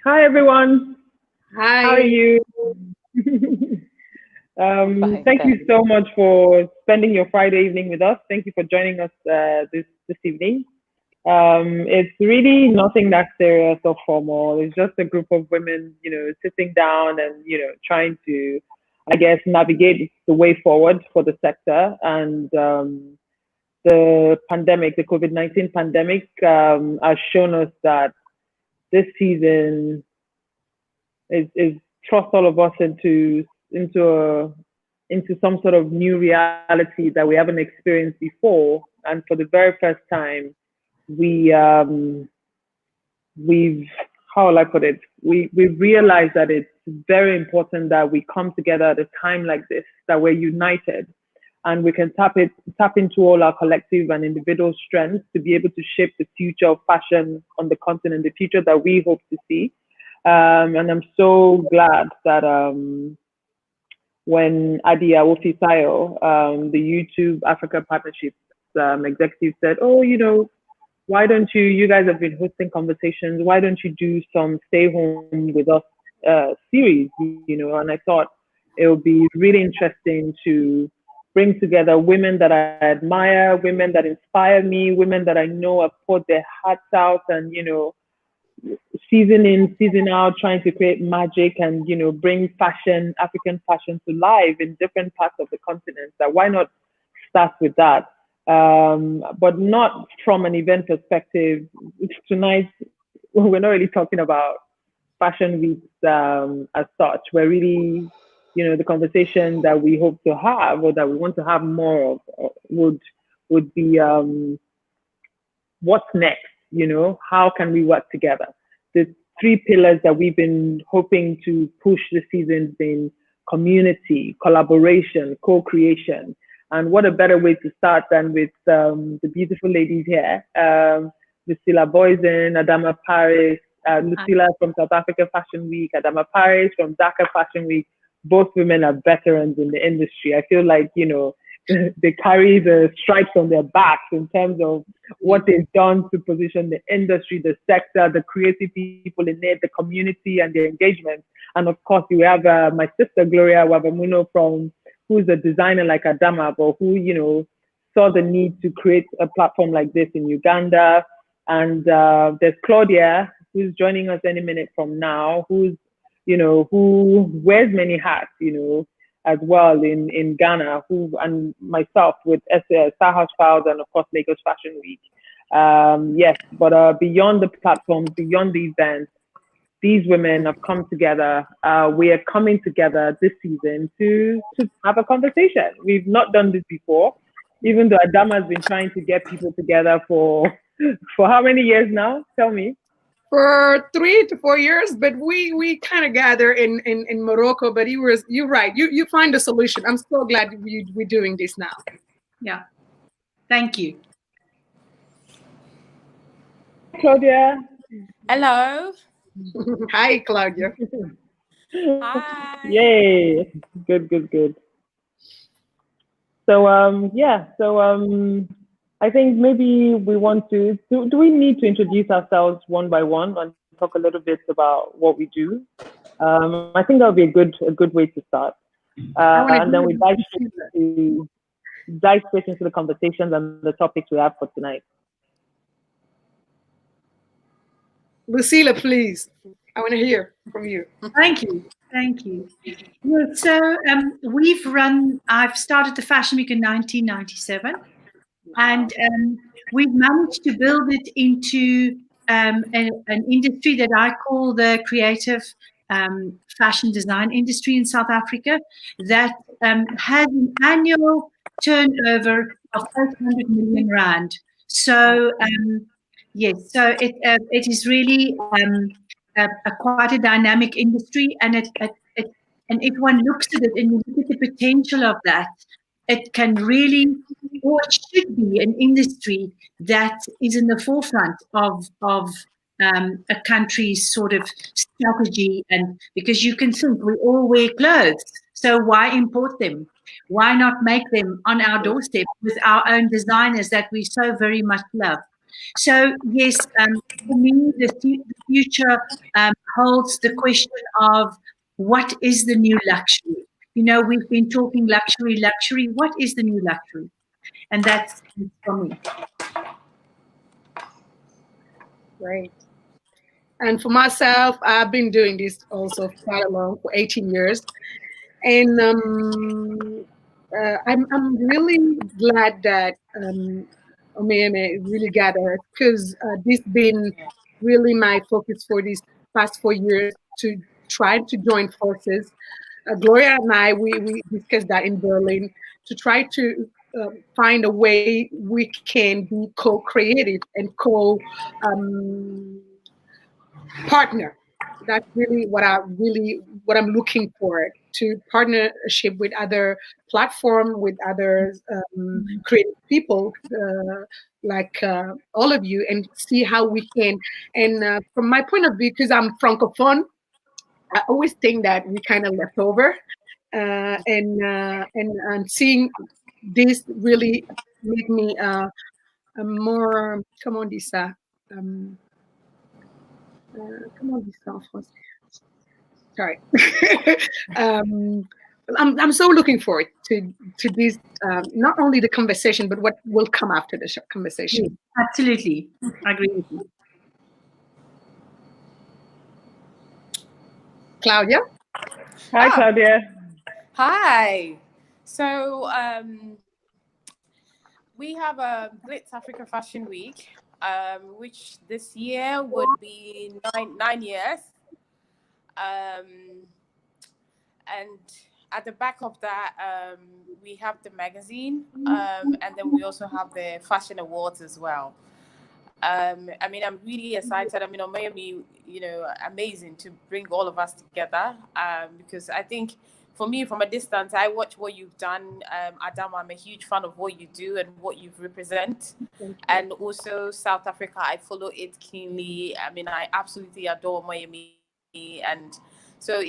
Hi, everyone. Hi. How are you? Thank you so much for spending your Friday evening with us. Thank you for joining us this evening. It's really nothing that serious or formal. It's just a group of women, sitting down and, trying to, I guess, navigate the way forward for the sector. And the pandemic, the COVID-19 pandemic, has shown us that this season is thrust all of us into some sort of new reality that we haven't experienced before. And for the very first time, we've how will I put it? We've realized that it's very important that we come together at a time like this, that we're united, and we can tap into all our collective and individual strengths to be able to shape the future of fashion on the continent, the future that we hope to see. And I'm so glad that when Adia Wofisayo, the YouTube Africa Partnerships executive, said, "Oh, why don't you guys have been hosting conversations, why don't you do some stay home with us series?" And I thought it would be really interesting to bring together women that I admire, women that inspire me, women that I know have put their hearts out and, season in, season out, trying to create magic and, bring fashion, African fashion to life in different parts of the continent. So why not start with that? But not from an event perspective. Tonight, we're not really talking about fashion weeks as such. We're really, the conversation that we hope to have or that we want to have more of would be what's next? How can we work together? The three pillars that we've been hoping to push this season been community, collaboration, co-creation. And what a better way to start than with the beautiful ladies here, Lucilla Booyzen, Adama Paris, Lucilla from South Africa Fashion Week, Adama Paris from Dakar Fashion Week. Both women are veterans in the industry. I feel like, they carry the stripes on their backs in terms of what they've done to position the industry, the sector, the creative people in it, the community and the engagement. And of course, you have my sister, Gloria Wavamuno, who's a designer like Adama, but who, saw the need to create a platform like this in Uganda. And there's Claudia, who's joining us any minute from now, who wears many hats, as well in Ghana, and myself with Star House Files and of course Lagos Fashion Week. Yes, but beyond the platforms, beyond the events, these women have come together. We are coming together this season to have a conversation. We've not done this before, even though Adama has been trying to get people together for how many years now? Tell me. For 3 to 4 years, but we kind of gather in Morocco. But you're right. You find a solution. I'm so glad we're doing this now. Yeah, thank you. Claudia. Hello. Hi, Claudia. Hi. Yay! Good. So I think maybe we want to. Do we need to introduce ourselves one by one and talk a little bit about what we do? I think that would be a good way to start. And then we dive straight into the conversations and the topics we have for tonight. Lucilla, please. I want to hear from you. Thank you. Yeah, so I've started the Fashion Week in 1997, and we've managed to build it into an industry that I call the creative fashion design industry in South Africa that has an annual turnover of 800 million rand. So yes, so it is really quite a dynamic industry, and and if one looks at it and you look at the potential of that, it can really, or it should be, an industry that is in the forefront of a country's sort of strategy. And because you can think we all wear clothes, so why import them? Why not make them on our doorstep with our own designers that we so very much love? So yes, for me, the future holds the question of what is the new luxury. You know, we've been talking luxury, luxury. What is the new luxury? And that's for me. Great. And for myself, I've been doing this also quite a long, for 18 years. And I'm really glad that Omoyemi really gathered, because this been really my focus for these past 4 years, to try to join forces. Gloria and I, we discussed that in Berlin, to try to find a way we can be co-creative and partner. That's really what I'm looking for, to partnership with other platform, with other creative people like all of you, and see how we can. And from my point of view, because I'm francophone, I always think that we kind of left over, and seeing this really made me a more, comment on dit ça? Comment on dit ça en français? Sorry. I'm so looking forward to this, not only the conversation, but what will come after the conversation. Yes, absolutely, I agree with you. Claudia? Hi, Claudia. Hi. So we have a Glitz Africa Fashion Week, which this year would be nine years. And at the back of that, we have the magazine, and then we also have the fashion awards as well. I mean, I'm really excited. I mean, Omoyemi, amazing to bring all of us together, because I think, for me, from a distance, I watch what you've done. Adama, I'm a huge fan of what you do and what you represent. And also South Africa, I follow it keenly. I mean, I absolutely adore Omoyemi. And so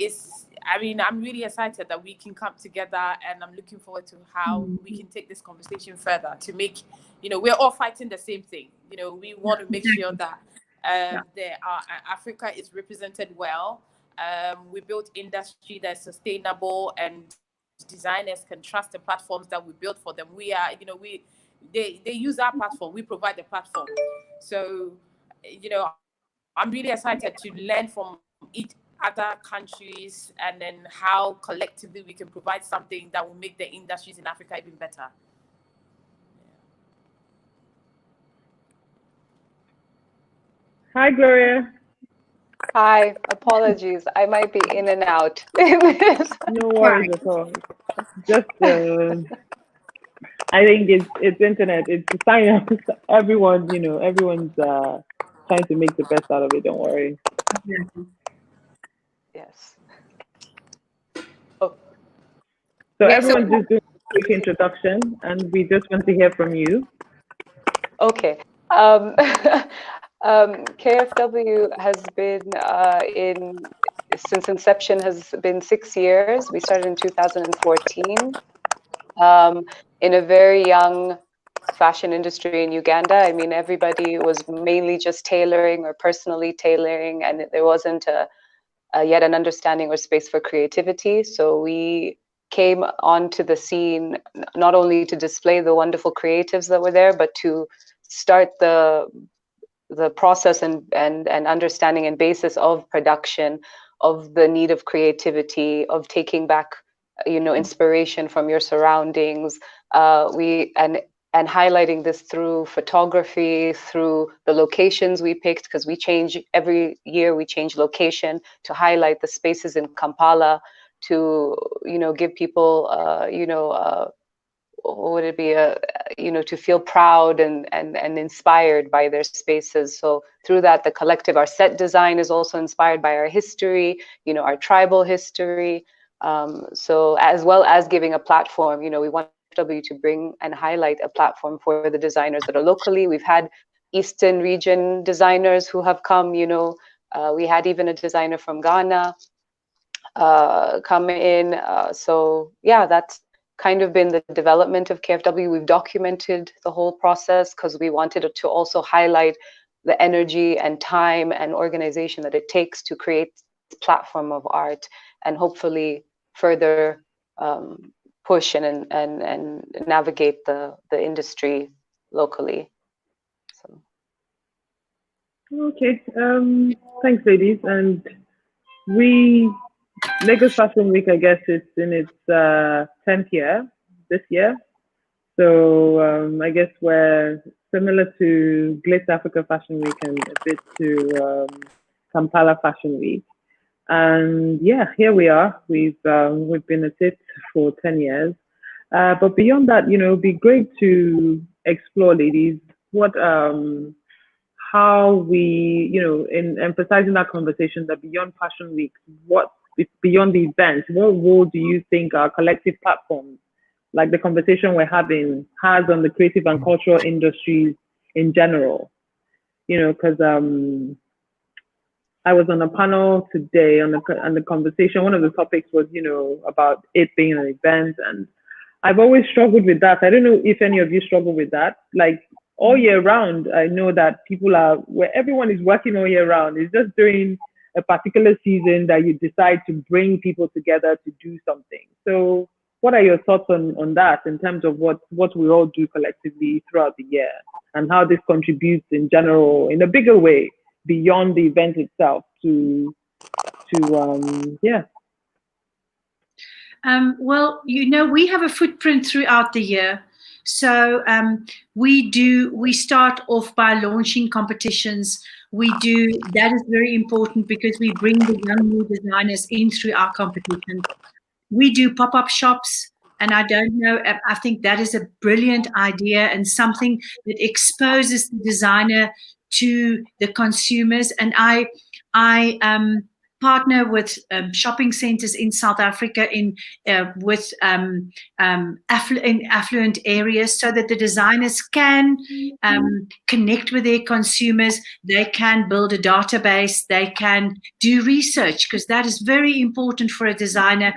I'm really excited that we can come together, and I'm looking forward to how we can take this conversation further to make, we're all fighting the same thing. We want to make sure that Africa is represented well. We built industry that's sustainable, and designers can trust the platforms that we built for them. We are, they use our platform. We provide the platform. So, I'm really excited to learn from each other countries, and then how collectively we can provide something that will make the industries in Africa even better. Hi, Gloria. Hi, apologies. I might be in and out. No worries at all. Just, I think it's internet. It's a sign of everyone. Everyone's trying to make the best out of it. Don't worry. Yes. Oh. So everyone's just doing a quick introduction, and we just want to hear from you. Okay. KFW has been since inception has been 6 years. We started in 2014 in a very young fashion industry in Uganda. I mean, everybody was mainly just tailoring or personally tailoring, and there wasn't yet an understanding or space for creativity. So we came onto the scene not only to display the wonderful creatives that were there, but to start the process and understanding and basis of production, of the need of creativity, of taking back, inspiration from your surroundings. And highlighting this through photography, through the locations we picked, because every year we change location to highlight the spaces in Kampala, to give people would it be to feel proud and inspired by their spaces. So through that, the collective, our set design is also inspired by our history, our tribal history. So as well as giving a platform, we want W to bring and highlight a platform for the designers that are locally. We've had Eastern region designers who have come, we had even a designer from Ghana come in. So yeah, that's kind of been the development of KFW. We've documented the whole process because we wanted to also highlight the energy and time and organization that it takes to create this platform of art, and hopefully further push and navigate the industry locally. So. Okay, thanks, ladies. And Lagos Fashion Week, I guess it's in its 10th year this year. So I guess we're similar to Glitz Africa Fashion Week and a bit to Kampala Fashion Week. And yeah, here we are. We've been at it for 10 years. But beyond that, it'd be great to explore, ladies, how we, in emphasizing that conversation that beyond Fashion Week, beyond the events, what role do you think our collective platforms, like the conversation we're having, has on the creative and cultural industries in general? Because I was on a panel today on the conversation. One of the topics was, about it being an event, and I've always struggled with that. I don't know if any of you struggle with that. Like all year round, I know that where everyone is working all year round. It's just during a particular season that you decide to bring people together to do something. So what are your thoughts on that in terms of what we all do collectively throughout the year, and how this contributes in general, in a bigger way, beyond the event itself to yeah. Well, we have a footprint throughout the year. So we start off by launching competitions. That is very important because we bring the young new designers in through our competition. We do pop-up shops, and I don't know, I think that is a brilliant idea and something that exposes the designer to the consumers. And I partner with shopping centers in South Africa with affluent areas, so that the designers can connect with their consumers. They can build a database. They can do research, because that is very important for a designer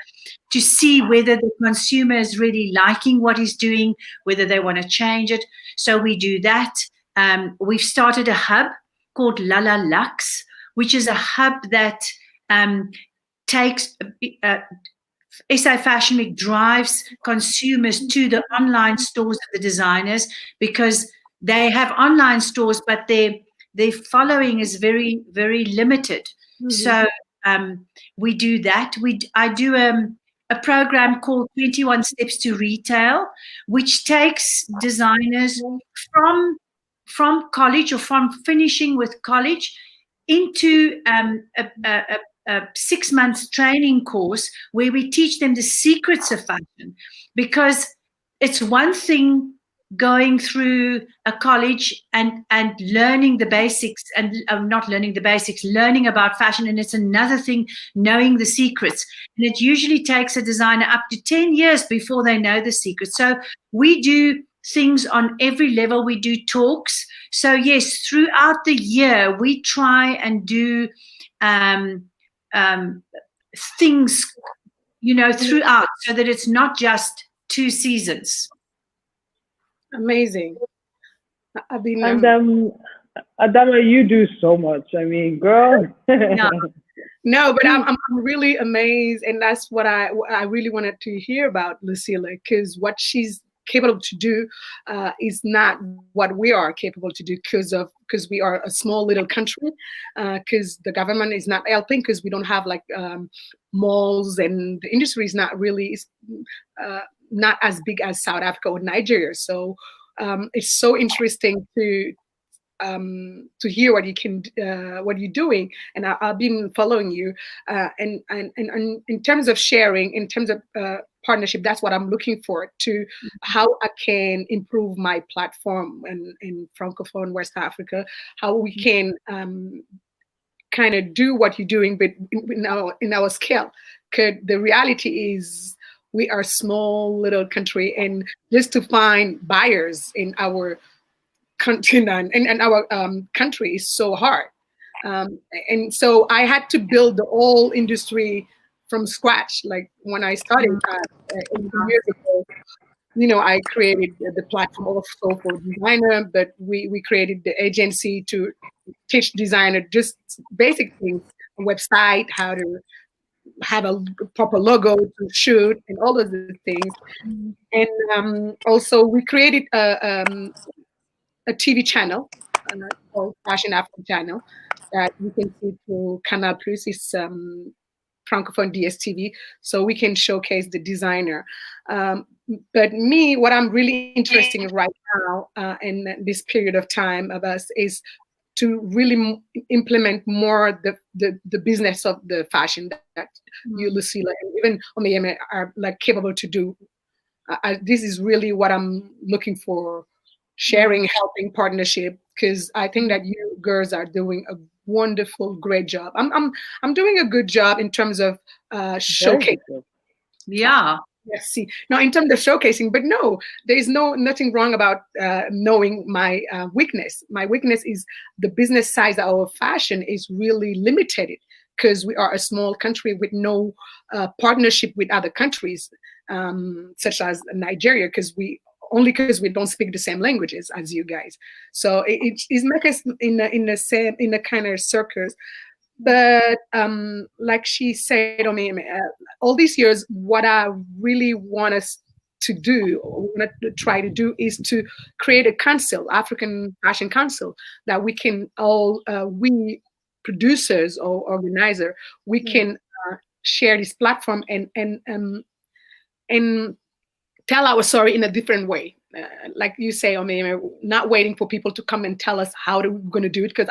to see whether the consumer is really liking what he's doing, whether they want to change it. So we do that. We've started a hub called Lala Lux, which is a hub that takes SA Fashion Week drives consumers to the online stores of the designers, because they have online stores, but their following is very, very limited. Mm-hmm. So we do that. I do a program called 21 Steps to Retail, which takes designers from college or from finishing with college into a 6 months training course where we teach them the secrets of fashion. Because it's one thing going through a college and learning the basics, and not learning the basics, learning about fashion, and it's another thing knowing the secrets. And it usually takes a designer up to 10 years before they know the secrets. So we do things on every level. We do talks. So yes, throughout the year we try and do things, throughout, so that it's not just 2 seasons. Amazing. And Adama, you do so much. I mean, girl. No, but I'm really amazed, and that's what I really wanted to hear about Lucilla, because what she's capable to do is not what we are capable to do, because we are a small little country, because the government is not helping, because we don't have like malls, and the industry is not really not as big as South Africa or Nigeria. So it's so interesting to hear what you're doing, and I've been following you. And in terms of sharing, in terms of partnership, that's what I'm looking for, to how I can improve my platform in Francophone West Africa, how we can kind of do what you're doing, but in our scale. Because the reality is, we are a small little country, and just to find buyers in our continent and our country is so hard. And so I had to build the whole industry from scratch. Like when I started 18 years ago, you know, I created the platform also for designer, but we created the agency to teach designer just basic things, a website, how to have a proper logo to shoot, and all of the things. And also we created a TV channel called Fashion Africa channel that you can see through Canal Plus. It's Francophone DSTV, so we can showcase the designer. But me, what I'm really interested in right now in this period of time of us is to really implement more the business of the fashion that you, Lucilla, and even Omoyemi are like capable to do. This is really what I'm looking for: sharing, helping, partnership. Because I think that you girls are doing a wonderful, great job. I'm doing a good job in terms of showcasing. Yeah. Yes, see, now in terms of showcasing, but no, there is nothing wrong about knowing my weakness. My weakness is the business size of our fashion is really limited because we are a small country with no partnership with other countries, such as Nigeria, because we don't speak the same languages as you guys. So it makes us in a kind of circus. But like she said, all these years, what I really want us to do, or want to try to do, is to create a council, African Fashion Council, that we can all, we producers or organizer, we can share this platform and tell our story in a different way. Like you say, not waiting for people to come and tell us how we're going to do it, because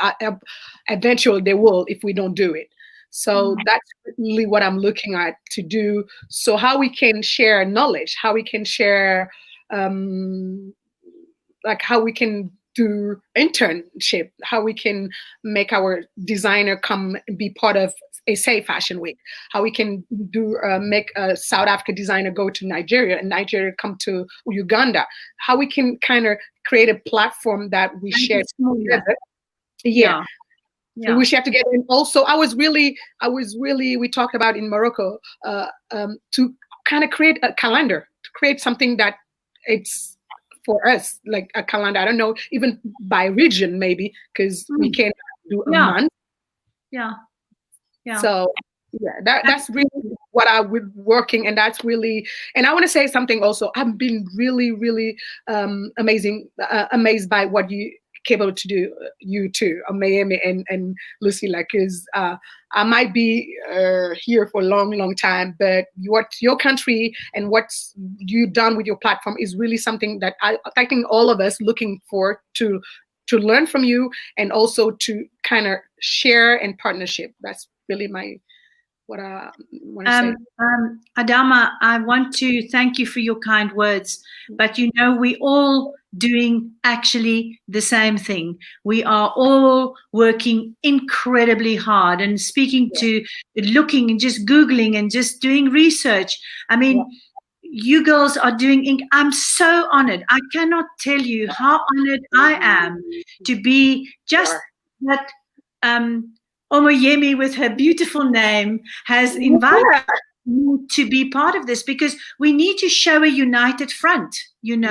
eventually they will if we don't do it. So that's really what I'm looking at to do. So how we can share knowledge, how we can share, like how we can do internship, how we can make our designer come be part of SA Fashion Week, how we can do make a South Africa designer go to Nigeria and Nigeria come to Uganda, how we can kind of create a platform that we share together. Yeah. We share together. And also we talked about in Morocco to kind of create a calendar, to create something that it's for us, like a calendar. I don't know, even by region maybe, because we can do a month. Yeah. So that's really what I would working, and that's really. And I want to say something also. I've been really, really amazed by what you capable to do, you too, Omoyemi and Lucilla, because I might be here for a long time, but what your country and what you've done with your platform is really something that I think all of us looking for to learn from you, and also to kind of share and partnership. That's really what I want to say. Adama, I want to thank you for your kind words, but we all doing actually the same thing. We are all working incredibly hard and speaking to, looking and just Googling and just doing research. You girls are doing, I'm so honored. I cannot tell you how honored I am to be just that Omoyemi, with her beautiful name, has invited me to be part of this, because we need to show a united front. We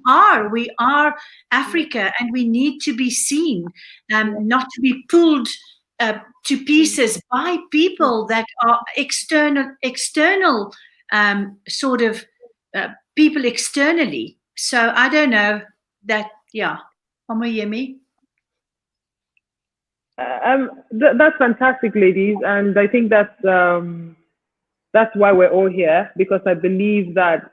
are Africa, and we need to be seen, not to be pulled to pieces by people that are external sort of people externally. So I don't know that, Omoyemi. That's fantastic, ladies, and I think that's why we're all here, because I believe that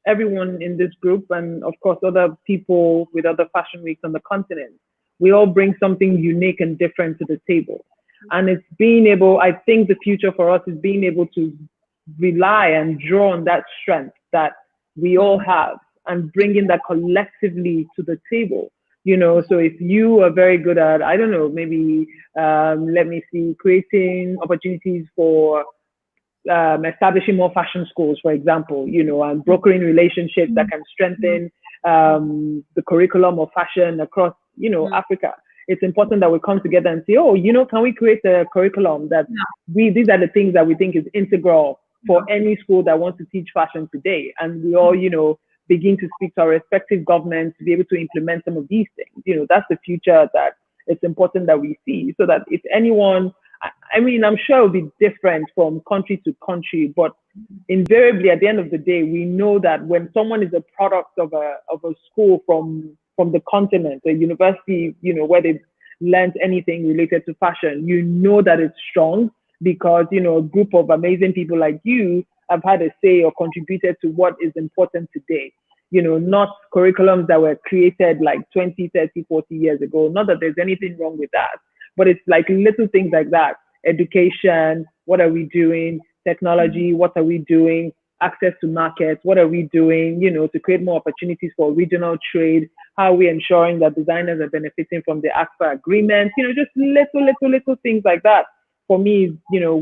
everyone in this group, and of course other people with other fashion weeks on the continent, we all bring something unique and different to the table. And it's being able, I think the future for us is being able to rely and draw on that strength that we all have and bringing that collectively to the table. So if you are very good at, I don't know, maybe, let me see, creating opportunities for establishing more fashion schools, for example, and brokering relationships that can strengthen the curriculum of fashion across, Africa. it's important that we come together and say, oh, can we create a curriculum that these are the things that we think is integral for any school that wants to teach fashion today. And we all, begin to speak to our respective governments to be able to implement some of these things. That's the future that it's important that we see, so that if anyone, I mean, I'm sure it'll be different from country to country, but invariably at the end of the day, we know that when someone is a product of a school from the continent, a university, where they've learned anything related to fashion, that it's strong because, a group of amazing people like you have had a say or contributed to what is important today. Not curriculums that were created like 20, 30, 40 years ago. Not that there's anything wrong with that, but it's like little things like that. Education, what are we doing? Technology, what are we doing? Access to markets, what are we doing, to create more opportunities for regional trade? How are we ensuring that designers are benefiting from the ACFA agreement? Just little things like that. For me,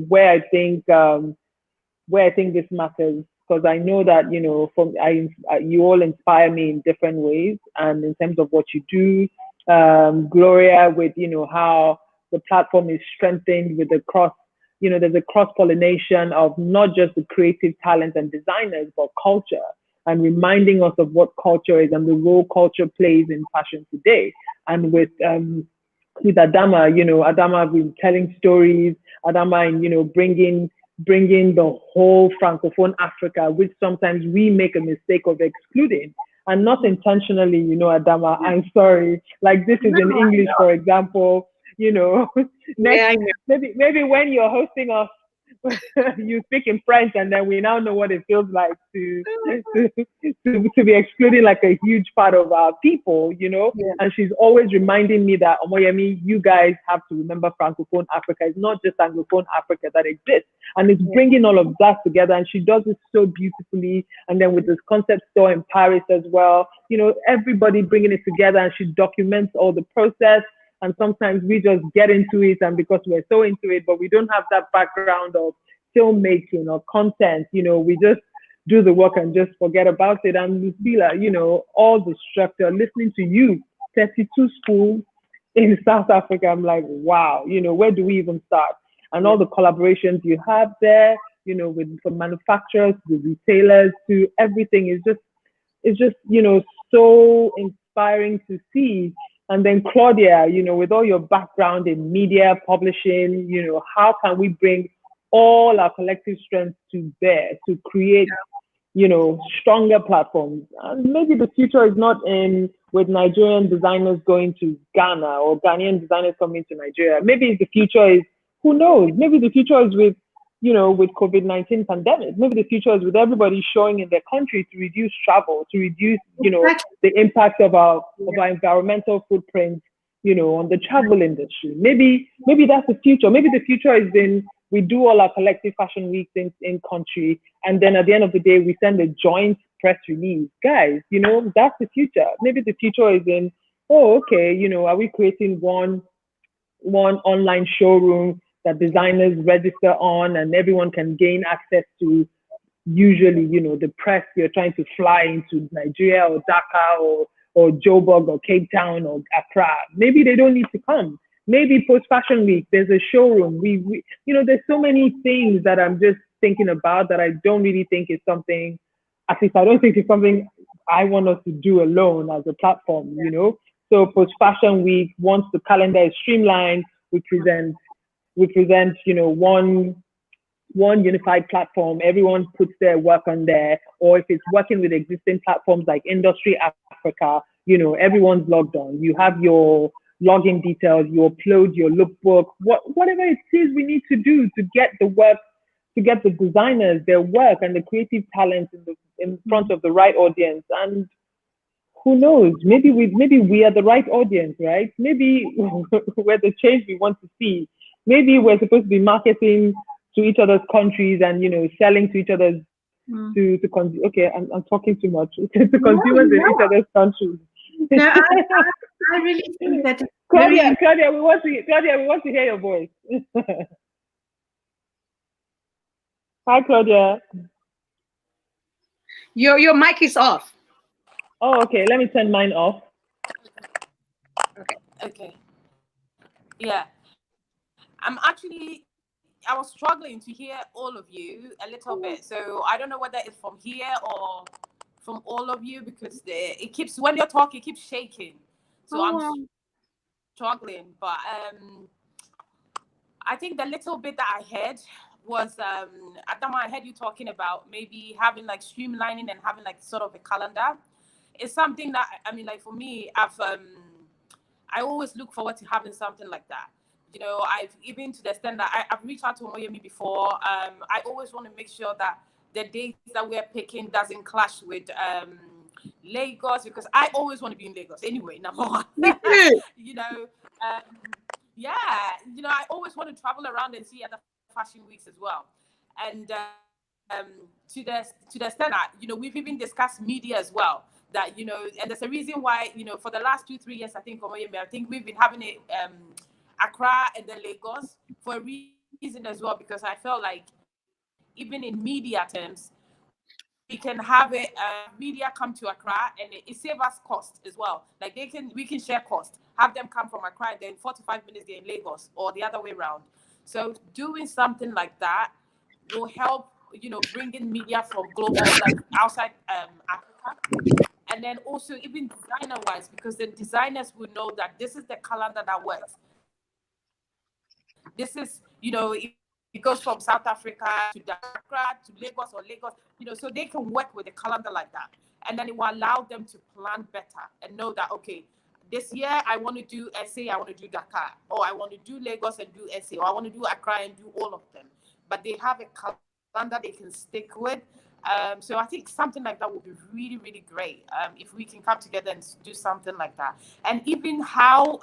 where I think this matters, because I know that, you all inspire me in different ways, and in terms of what you do, Gloria, with, how the platform is strengthened with the there's a cross-pollination of not just the creative talent and designers, but culture, and reminding us of what culture is and the role culture plays in fashion today. And with Adama, Adama has been telling stories, Adama, and, bringing the whole Francophone Africa, which sometimes we make a mistake of excluding, and not intentionally, Adama, I'm sorry, like this is in English, for example, next, maybe when you're hosting us, you speak in French, and then we now know what it feels like to be excluding like a huge part of our people, And she's always reminding me that, Omoyemi, you guys have to remember Francophone Africa. It's not just Anglophone Africa that exists, and it's bringing all of that together. And she does it so beautifully. And then with this concept store in Paris as well, everybody bringing it together, and she documents all the process. And sometimes we just get into it, and because we're so into it, but we don't have that background of filmmaking or content, we just do the work and just forget about it. And Lucilla, all the structure, listening to you, 32 schools in South Africa, I'm like, wow, where do we even start? And all the collaborations you have there, from manufacturers to retailers to everything is just, so inspiring to see. And then Claudia, with all your background in media, publishing, how can we bring all our collective strengths to bear to create, stronger platforms? And maybe the future is not with Nigerian designers going to Ghana or Ghanaian designers coming to Nigeria. Maybe the future is, who knows? Maybe the future is with COVID-19 pandemic. Maybe the future is with everybody showing in their country to reduce travel, to reduce, the impact of our environmental footprint, on the travel industry. Maybe that's the future. Maybe the future is we do all our collective fashion weeks in country, and then at the end of the day, we send a joint press release. Guys, that's the future. Maybe the future is are we creating one online showroom that designers register on, and everyone can gain access to? Usually, the press, you're trying to fly into Nigeria or Dakar or Joburg or Cape Town or Accra. Maybe they don't need to come. Maybe post-fashion week, there's a showroom. We there's so many things that I'm just thinking about that I don't really think is something, at least I don't think it's something I want us to do alone as a platform, So post-fashion week, once the calendar is streamlined, we present, one unified platform. Everyone puts their work on there, or if it's working with existing platforms like Industry Africa, everyone's logged on. You have your login details, you upload your lookbook, whatever it is we need to do to get the work, to get the designers, their work and the creative talents in front of the right audience. And who knows, maybe we are the right audience, right? Maybe we're the change we want to see. Maybe we're supposed to be marketing to each other's countries and, selling to each other's, I'm talking too much, to consumers in each other's countries. No, I really think that Claudia, we want to hear your voice. Hi, Claudia. Your mic is off. Oh, okay. Let me turn mine off. Okay. Yeah. I was struggling to hear all of you a little bit. So I don't know whether it's from here or from all of you, because it keeps, when you're talking, it keeps shaking. So I'm struggling. But I think the little bit that I heard was, Adama, I heard you talking about maybe having like streamlining and having like sort of a calendar. It's something that, I mean, like for me, I always look forward to having something like that. You know, I've even to the extent that I've reached out to Omoyemi before. I always want to make sure that the dates that we're picking doesn't clash with Lagos, because I always want to be in Lagos anyway, number one. You know, yeah, you know, I always want to travel around and see other fashion weeks as well. And to the extent that, you know, we've even discussed media as well. That, you know, and there's a reason why, you know, for the last 2-3 years, I think we've been having it Accra and then Lagos for a reason as well, because I felt like even in media terms, we can have it media come to Accra and it saves us cost as well. Like we can share cost, have them come from Accra and then 45 minutes they're in Lagos, or the other way around. So doing something like that will help, you know, bring in media from global, like outside Africa. And then also even designer wise, because the designers will know that this is the calendar that works. This is, you know, it goes from South Africa to Dakar to Lagos, or Lagos, you know, so they can work with a calendar like that. And then it will allow them to plan better and know that, okay, this year I want to do SA, I want to do Dakar, or I want to do Lagos and do SA, or I want to do Accra and do all of them. But they have a calendar they can stick with. So I think something like that would be really, really great if we can come together and do something like that. And even how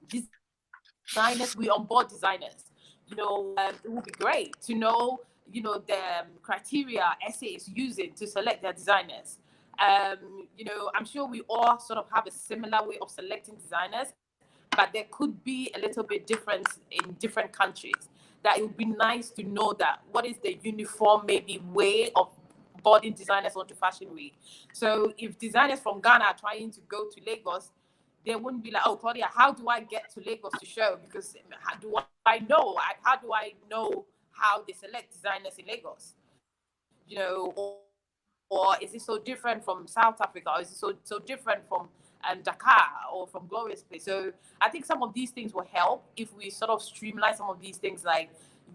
designers, we onboard designers, you know, it would be great to know, you know, the criteria SA is using to select their designers. You know, I'm sure we all sort of have a similar way of selecting designers, but there could be a little bit difference in different countries. That it would be nice to know that what is the uniform maybe way of boarding designers onto Fashion Week. So if designers from Ghana are trying to go to Lagos, they wouldn't be like, oh, Claudia, how do I get to Lagos to show? Because how do I know how they select designers in Lagos? You know, or is it so different from South Africa? Or is it so different from Dakar or from Gloria's place? So I think some of these things will help if we sort of streamline some of these things, like,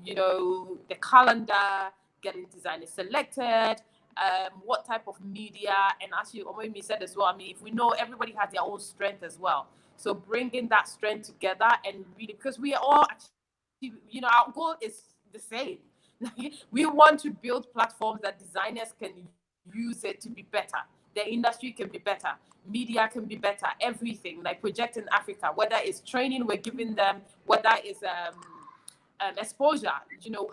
you know, the calendar, getting designers selected, what type of media, and actually Omoyemi said as well, I mean, if we know everybody has their own strength as well, so bringing that strength together and really, because we are all actually, you know, our goal is the same. We want to build platforms that designers can use it to be better. The industry can be better. Media can be better. Everything, like projecting Africa, whether it's training we're giving them, whether it's exposure, you know,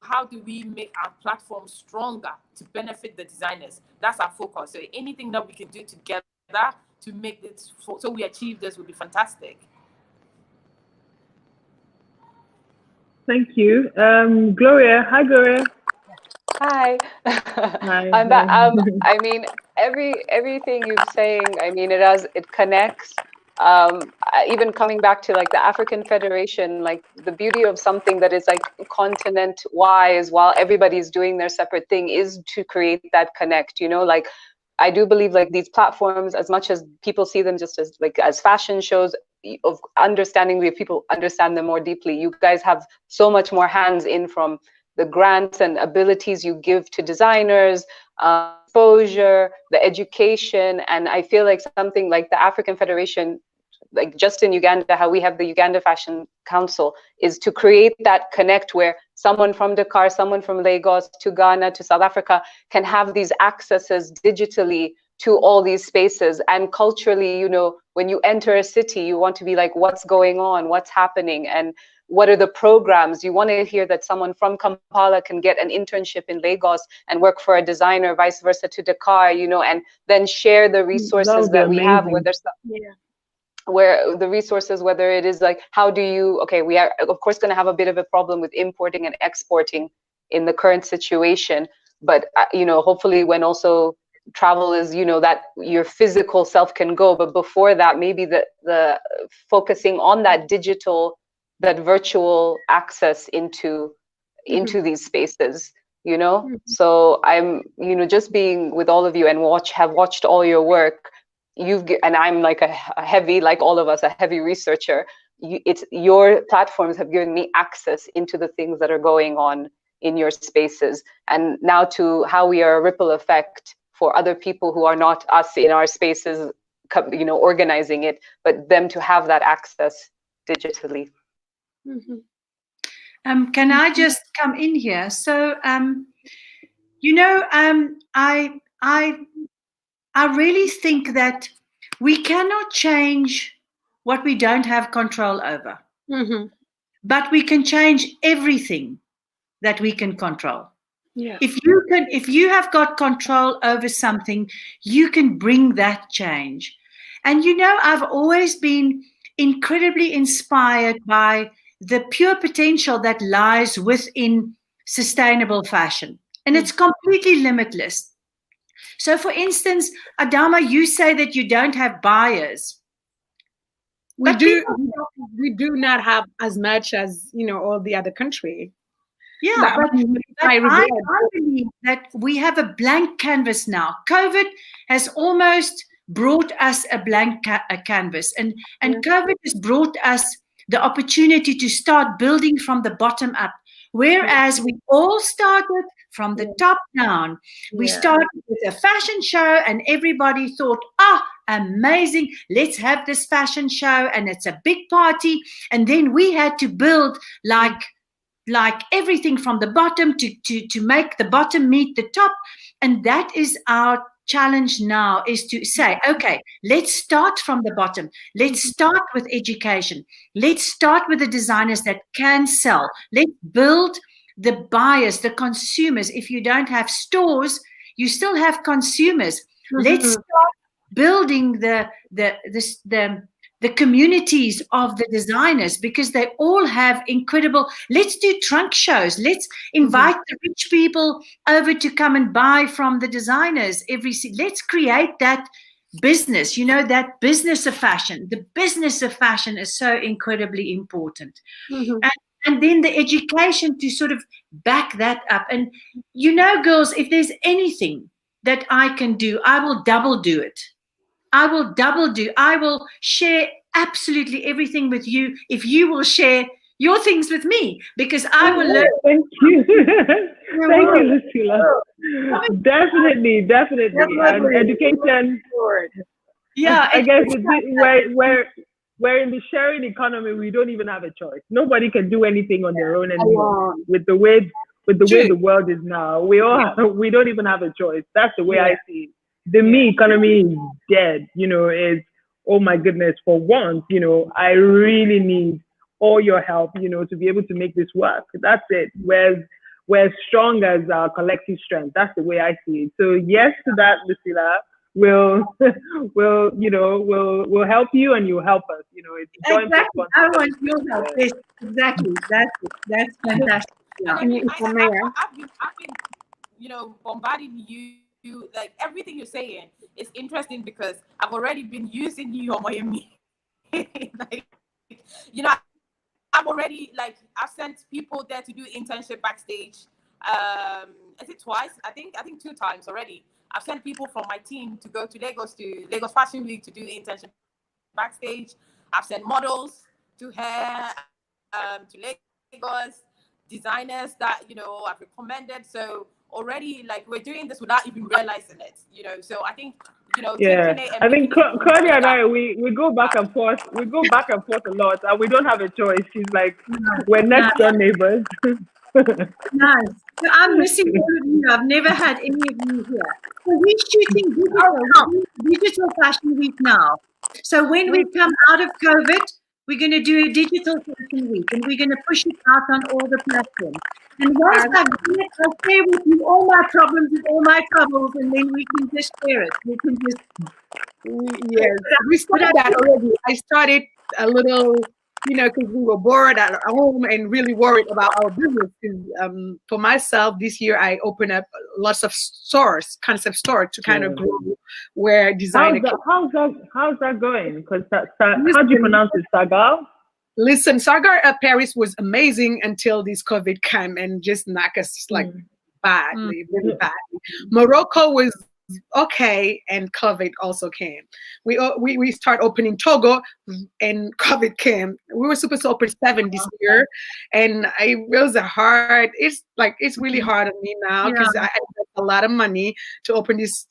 how do we make our platform stronger to benefit the designers? That's our focus. So anything that we can do together to make this, so we achieve this, would be fantastic. Thank you. Gloria. Hi, Gloria. Hi. Hi. I'm back. I mean, everything you're saying, I mean, it connects. Even coming back to like the African Federation, like the beauty of something that is like continent wise, while everybody's doing their separate thing, is to create that connect, you know, like I do believe like these platforms, as much as people see them just as like as fashion shows, of understanding if people understand them more deeply, you guys have so much more hands in from the grants and abilities you give to designers, exposure, the education. And I feel like something like the African Federation, like just in Uganda, how we have the Uganda Fashion Council, is to create that connect where someone from Dakar, someone from Lagos to Ghana to South Africa can have these accesses digitally to all these spaces. And culturally, you know, when you enter a city, you want to be like, what's going on, what's happening, and what are the programs? You want to hear that someone from Kampala can get an internship in Lagos and work for a designer, vice versa to Dakar, you know, and then share the resources that we have, whether where the resources, whether it is like, how do you, okay, we are of course going to have a bit of a problem with importing and exporting in the current situation, but you know, hopefully when also travel is, you know, that your physical self can go, but before that, maybe the focusing on that digital, that virtual access into these spaces, you know. So I'm, you know, just being with all of you and have watched all your work. And I'm like a heavy, like all of us, a heavy researcher. Your platforms have given me access into the things that are going on in your spaces, and now to how we are a ripple effect for other people who are not us in our spaces, you know, organizing it, but them to have that access digitally. Can I just come in here? So, you know, I really think that we cannot change what we don't have control over, but we can change everything that we can control. Yeah. If you have got control over something, you can bring that change. And you know, I've always been incredibly inspired by the pure potential that lies within sustainable fashion. And it's completely limitless. So for instance, Adama, you say that you don't have buyers. We do not have as much as, you know, all the other country. Yeah, but I believe that we have a blank canvas now. COVID has almost brought us a blank canvas, and COVID has brought us the opportunity to start building from the bottom up. Whereas we all started from the top down. We started with a fashion show and everybody thought, amazing, let's have this fashion show and it's a big party. And then we had to build like everything from the bottom to make the bottom meet the top. And that is our challenge now, is to say, okay, let's start from the bottom. Let's start with education. Let's start with the designers that can sell. Let's build the buyers, the consumers. If you don't have stores, you still have consumers. Let's start building the communities of the designers, because they all have incredible. Let's do trunk shows. Let's invite the rich people over to come and buy from the designers let's create that business, you know, that business of fashion. The business of fashion is so incredibly important. And then the education to sort of back that up. And, you know, girls, if there's anything that I can do, I will double do it. I will share absolutely everything with you if you will share your things with me, because I will learn. Thank you. Thank you, Lucilla. Definitely. And education. Yeah. I guess we're in the sharing economy. We don't even have a choice. Nobody can do anything on their own anymore. With the way the world is now, we don't even have a choice. That's the way I see it. The me economy is dead, you know, oh my goodness, for once, you know, I really need all your help, you know, to be able to make this work. That's it. We're strong as our collective strength. That's the way I see it. So yes to that, Lucilla. We'll help you and you'll help us. You know, it's joint responsibility. I want your help. Yes, exactly. That's fantastic. Yeah. I've been, you know, bombarding you. Like everything you're saying is interesting, because I've already been using you, Omoyemi. Like, you know, I'm already like, I've sent people there to do internship backstage. Is it twice? I think 2 times already. I've sent people from my team to go to Lagos Fashion Week to do internship backstage. I've sent models to her, to Lagos, designers that, you know, I've recommended. So already, like, we're doing this without even realizing it, you know. So I think, you know, I think Claudia and I, we go back and forth. We go back and forth a lot, and we don't have a choice. She's like, we're next door neighbors. Nice. So I'm missing all of you. I've never had any of you here. So we're shooting digital fashion week now. So when we come out of COVID, we're going to do a digital fashion week, and we're going to push it out on all the platforms. And once I've done it, I'll share with you all my problems and all my troubles, and then we can just share it. We can just... Yes, we started that already. I started a little because we were bored at home and really worried about our business. For myself, this year I opened up lots of stores, concept stores, to kind of grow where designer. How's that going? Because how do you pronounce it, Sagar? Listen, Sagar Paris was amazing until this COVID came and just knocked us like badly, really badly. Morocco was okay, and COVID also came. We start opening Togo, and COVID came. We were supposed to open 7 this year, and it was hard. It's really hard on me now because I have a lot of money to open this,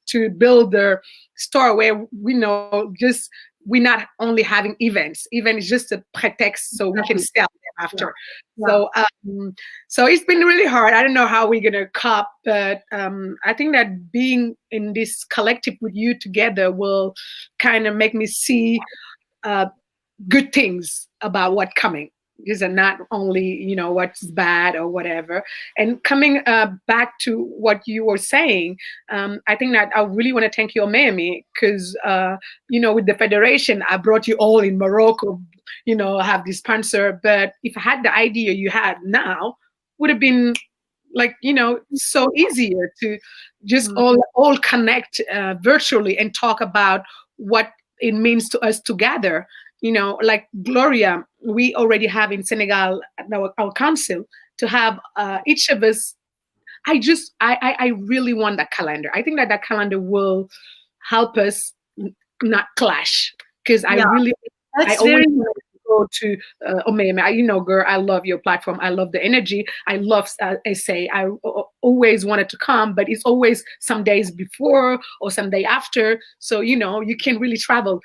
to build the store where we know just we're not only having events. Event is just a pretext so we can sell them after. So it's been really hard. I don't know how we're gonna cope, but I think that being in this collective with you together will kind of make me see good things about what's coming. These are not only what's bad or whatever. And coming back to what you were saying, I think that I really want to thank you, Omoyemi, because with the federation, I brought you all in Morocco, have this sponsor. But if I had the idea you had now, would have been so easier to just all connect virtually and talk about what it means to us together. Like Gloria, we already have in Senegal our council to have each of us. I really want that calendar. I think that calendar will help us not clash, because I always go to Omoyemi. Girl, I love your platform. I love the energy. I love essay. I always wanted to come, but it's always some days before or some day after. So you can't really travel.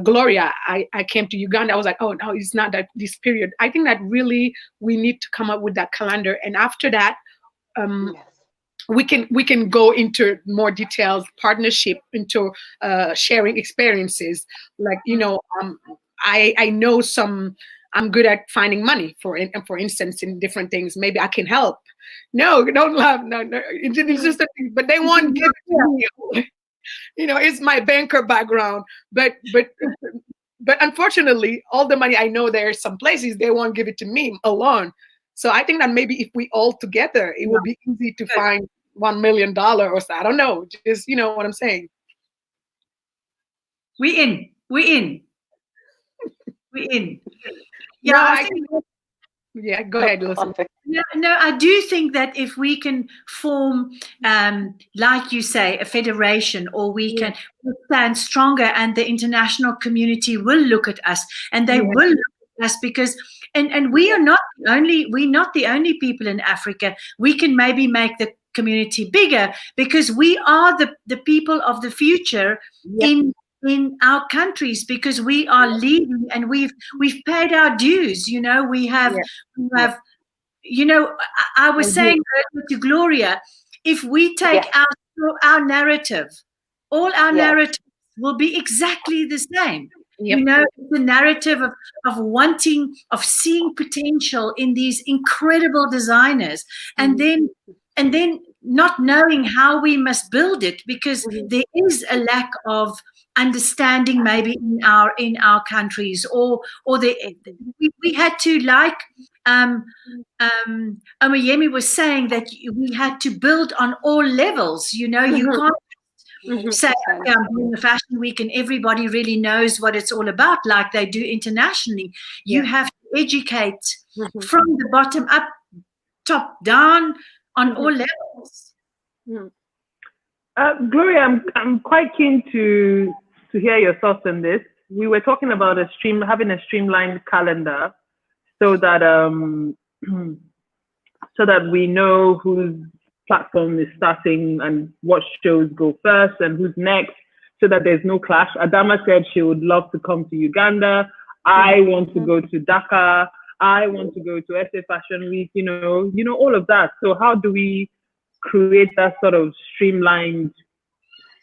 Gloria, I came to Uganda. I was like, oh no, it's not that this period. I think that really we need to come up with that calendar, and after that, we can go into more details, partnership, into sharing experiences. Like I know I'm good at finding money for instance in different things. Maybe I can help. No, don't laugh. No. It's just but they won't give it to me. It's my banker background, but unfortunately, all the money I know there are some places they won't give it to me alone. So I think that maybe if we all together, it will be easy to find $1 million or so. I don't know. Just what I'm saying. We in. Yeah, go ahead, Lucilla. No, I do think that if we can form, like you say, a federation, or we can stand stronger, and the international community will look at us, and they will look at us, because and we're not the only people in Africa. We can maybe make the community bigger, because we are the people of the future in our countries, because we are leading, and we've paid our dues. We have I was saying earlier to Gloria, if we take our narrative, all our narratives will be exactly the same. The narrative of wanting, of seeing potential in these incredible designers, and then not knowing how we must build it, because there is a lack of understanding maybe in our countries, or we had to, like Omoyemi was saying, that we had to build on all levels. You can't say, okay, I'm doing a fashion week and everybody really knows what it's all about, like they do internationally. You have to educate from the bottom up, top down, on all levels. Gloria, I'm quite keen to hear your thoughts on this. We were talking about having a streamlined calendar, so that we know whose platform is starting and what shows go first and who's next, so that there's no clash. Adama said she would love to come to Uganda. I want to go to Dakar. I want to go to SA Fashion Week. All of that. So how do we create that sort of streamlined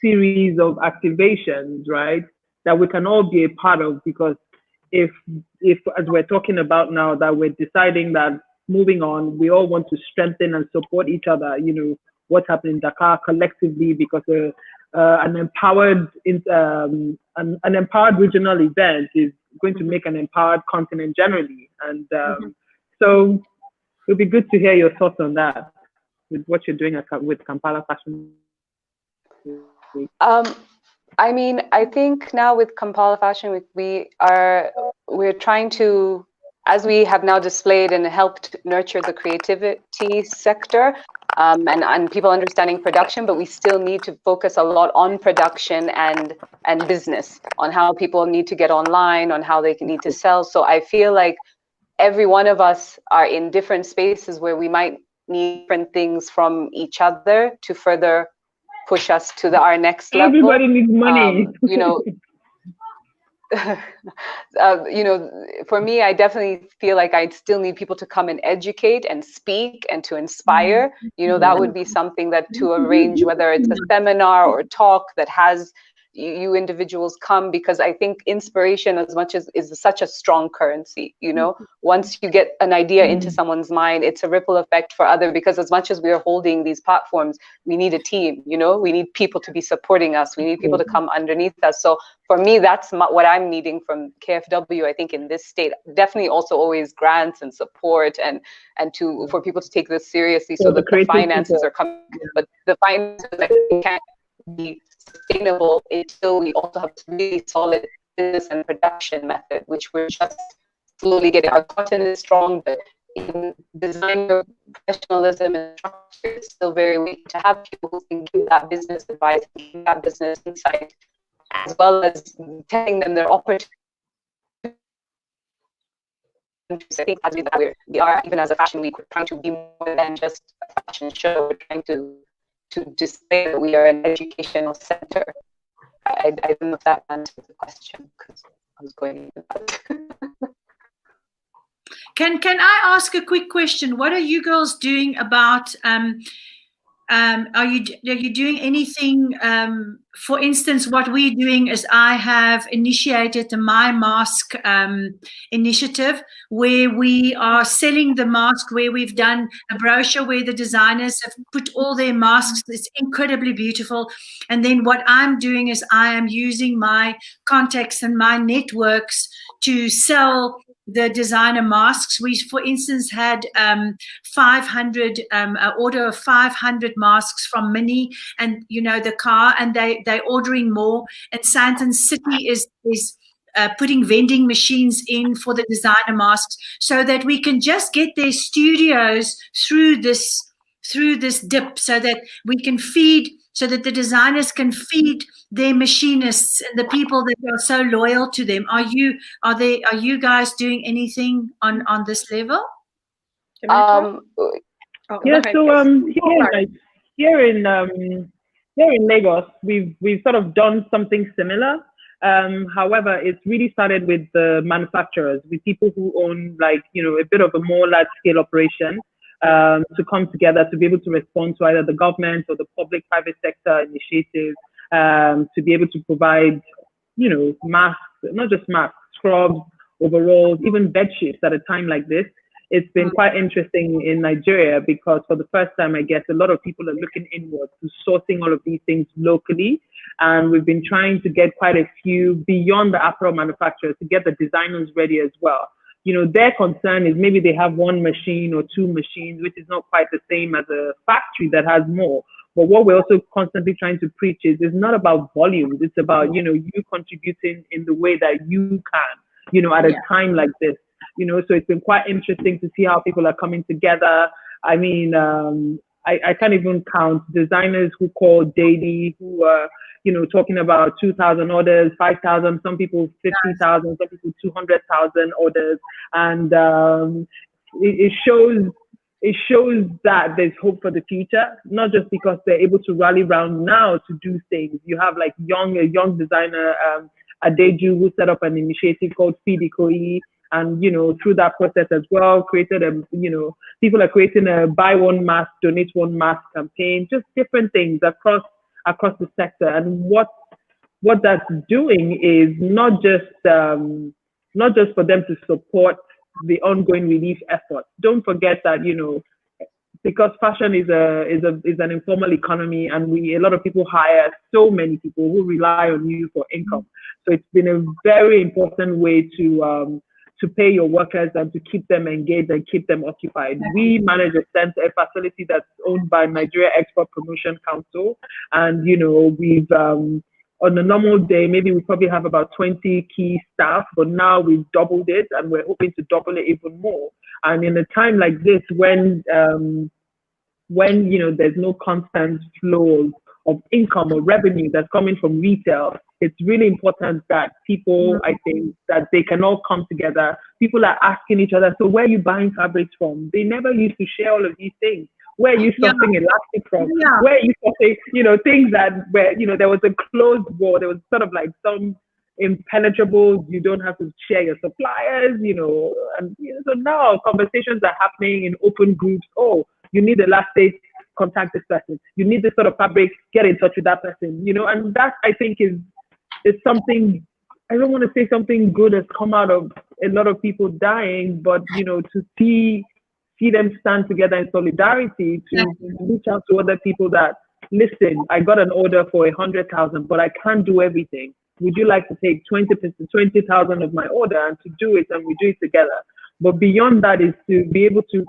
series of activations, right, that we can all be a part of? Because if as we're talking about now, that we're deciding that moving on, we all want to strengthen and support each other, what's happening in Dakar collectively, because an empowered regional event is going to make an empowered continent generally. And so it would be good to hear your thoughts on that, with what you're doing with Kampala Fashion Week. I mean, I think now with Kampala Fashion Week, we're trying to, as we have now displayed and helped nurture the creativity sector, and people understanding production, but we still need to focus a lot on production and business, on how people need to get online, on how they need to sell. So I feel like every one of us are in different spaces where we might need different things from each other to further push us to our next level. Everybody needs money. You know, you know, for me, I definitely feel like I still need people to come and educate and speak and to inspire. You know, that would be something that to arrange, whether it's a seminar or a talk that has you individuals come, because I think inspiration as much as is such a strong currency. You know, once you get an idea into someone's mind, it's a ripple effect for other, because as much as we are holding these platforms, we need a team, you know, we need people to be supporting us. We need people to come underneath us. So for me, that's what I'm needing from KFW, I think, in this state. Definitely also always grants and support and for people to take this seriously, so that the finances are coming, but the finances can't be sustainable until we also have a really solid business and production method, which we're just slowly getting. Our content is strong, but in designer professionalism and structure, it's still very weak. To have people who can give that business advice, give that business insight, as well as telling them their opportunities. I think as we are, even as a fashion week, we're trying to be more than just a fashion show. We're trying to display that we are an educational center. I don't know if that answers the question, because I was going into that. Can I ask a quick question? What are you girls doing about? Are you doing anything? For instance, what we're doing is I have initiated the My Mask initiative, where we are selling the mask, where we've done a brochure where the designers have put all their masks. It's incredibly beautiful. And then what I'm doing is I am using my contacts and my networks to sell the designer masks. We, for instance, had 500 an order of 500 masks from Minnie and the car, and they're ordering more. And Sandton City is putting vending machines in for the designer masks, so that we can just get their studios through this dip, so that we can feed, so that the designers can feed their machinists and the people that are so loyal to them. Are you guys doing anything on this level? Yeah, so here in Lagos, we've sort of done something similar. However, it's really started with the manufacturers, with people who own a bit of a more large scale operation, to come together to be able to respond to either the government or the public-private sector initiative, to be able to provide, masks, not just masks, scrubs, overalls, even bed sheets at a time like this. It's been quite interesting in Nigeria, because for the first time, I guess, a lot of people are looking inward to sourcing all of these things locally. And we've been trying to get quite a few beyond the apparel manufacturers to get the designers ready as well. Their concern is maybe they have one machine or two machines, which is not quite the same as a factory that has more. But what we're also constantly trying to preach is it's not about volumes. It's about, you contributing in the way that you can, at a time like this. So it's been quite interesting to see how people are coming together. I mean, I can't even count designers who call daily, who are, talking about 2,000 orders, 5,000, some people 50,000, some people 200,000 orders. And it shows that there's hope for the future, not just because they're able to rally around now to do things. You have a young designer, Adeju, who set up an initiative called Feed Ikoyi. And, through that process as well, people are creating a buy one mask, donate one mask campaign, just different things across the sector. And what that's doing is not just for them to support the ongoing relief efforts. Don't forget that, because fashion is an informal economy, and a lot of people hire so many people who rely on you for income. So it's been a very important way to pay your workers and to keep them engaged and keep them occupied. We manage a facility that's owned by Nigeria Export Promotion Council, and we've on a normal day, maybe we probably have about 20 key staff, but now we've doubled it, and we're hoping to double it even more. And in a time like this, when there's no constant flow of income or revenue that's coming from retail, it's really important that people, I think, that they can all come together. People are asking each other, so where are you buying fabrics from? They never used to share all of these things. Where are you sourcing elastic from? Where are you sourcing, things that where, there was a closed war, there was sort of like some impenetrable, you don't have to share your suppliers, and so now conversations are happening in open groups. Oh, you need elastic, contact this person. You need this sort of fabric, get in touch with that person, and that I think is something, I don't want to say something good has come out of a lot of people dying, but to see them stand together in solidarity, to reach out to other people that, listen, I got an order for 100,000, but I can't do everything. Would you like to take 20,000 of my order and to do it, and we do it together? But beyond that is to be able to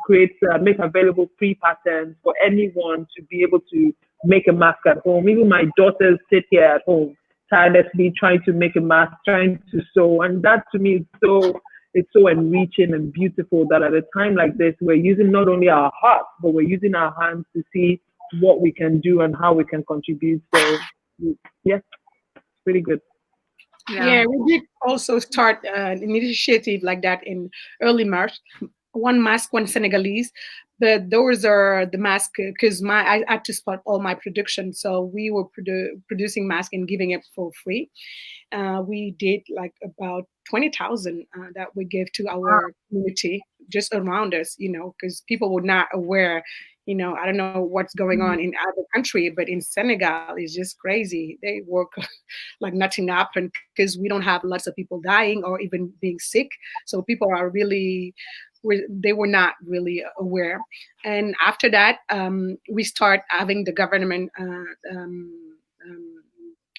make available free patterns for anyone to be able to make a mask at home. Even my daughters sit here at home tirelessly trying to make a mask, trying to sew, and that to me is it's so enriching and beautiful that at a time like this, we're using not only our hearts, but we're using our hands to see what we can do and how we can contribute. So, yes, really good. Yeah, we did also start an initiative like that in early March. One mask, one Senegalese. But those are the masks because I had to spot all my production. So we were producing masks and giving it for free. We did like about 20,000 that we gave to our community just around us, because people were not aware. I don't know what's going on in other country, but in Senegal, it's just crazy. They work like nothing happened because we don't have lots of people dying or even being sick. So people are really, they were not really aware. And after that, we start having the government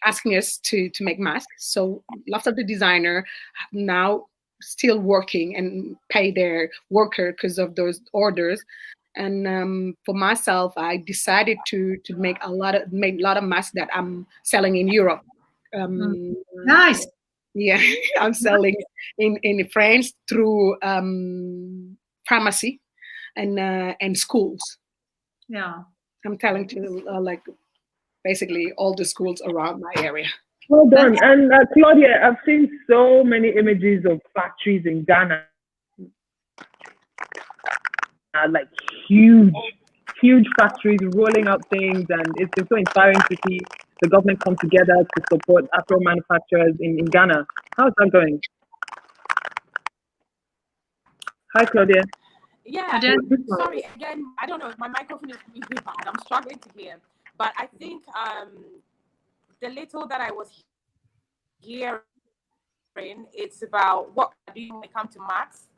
asking us to make masks. So lots of the designer now still working and pay their worker because of those orders. And for myself, I decided to make a lot of masks that I'm selling in Europe. Nice. Yeah, I'm selling in France through pharmacy and schools. Yeah, I'm telling to basically all the schools around my area. Well done. And Claudia, I've seen so many images of factories in Ghana. Like huge factories rolling out things, and it's been so inspiring to see the government come together to support Afro manufacturers in Ghana. How's that going? Hi, Claudia. Yeah, sorry, again, I don't know, my microphone is really bad. I'm struggling to hear. But I think the little that I was hearing, it's about what do you when it comes to maths.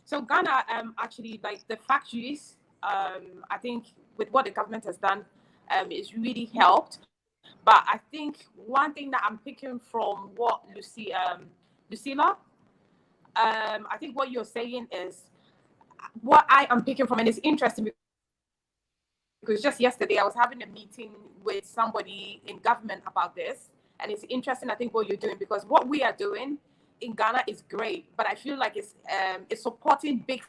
So Ghana, actually, like the factories, I think with what the government has done, it's really helped. But I think one thing that I'm picking from what Lucilla, I think what you're saying is what I am picking from, and it's interesting because just yesterday I was having a meeting with somebody in government about this, and it's interesting, I think, what you're doing, because what we are doing in Ghana is great, but I feel like it's supporting big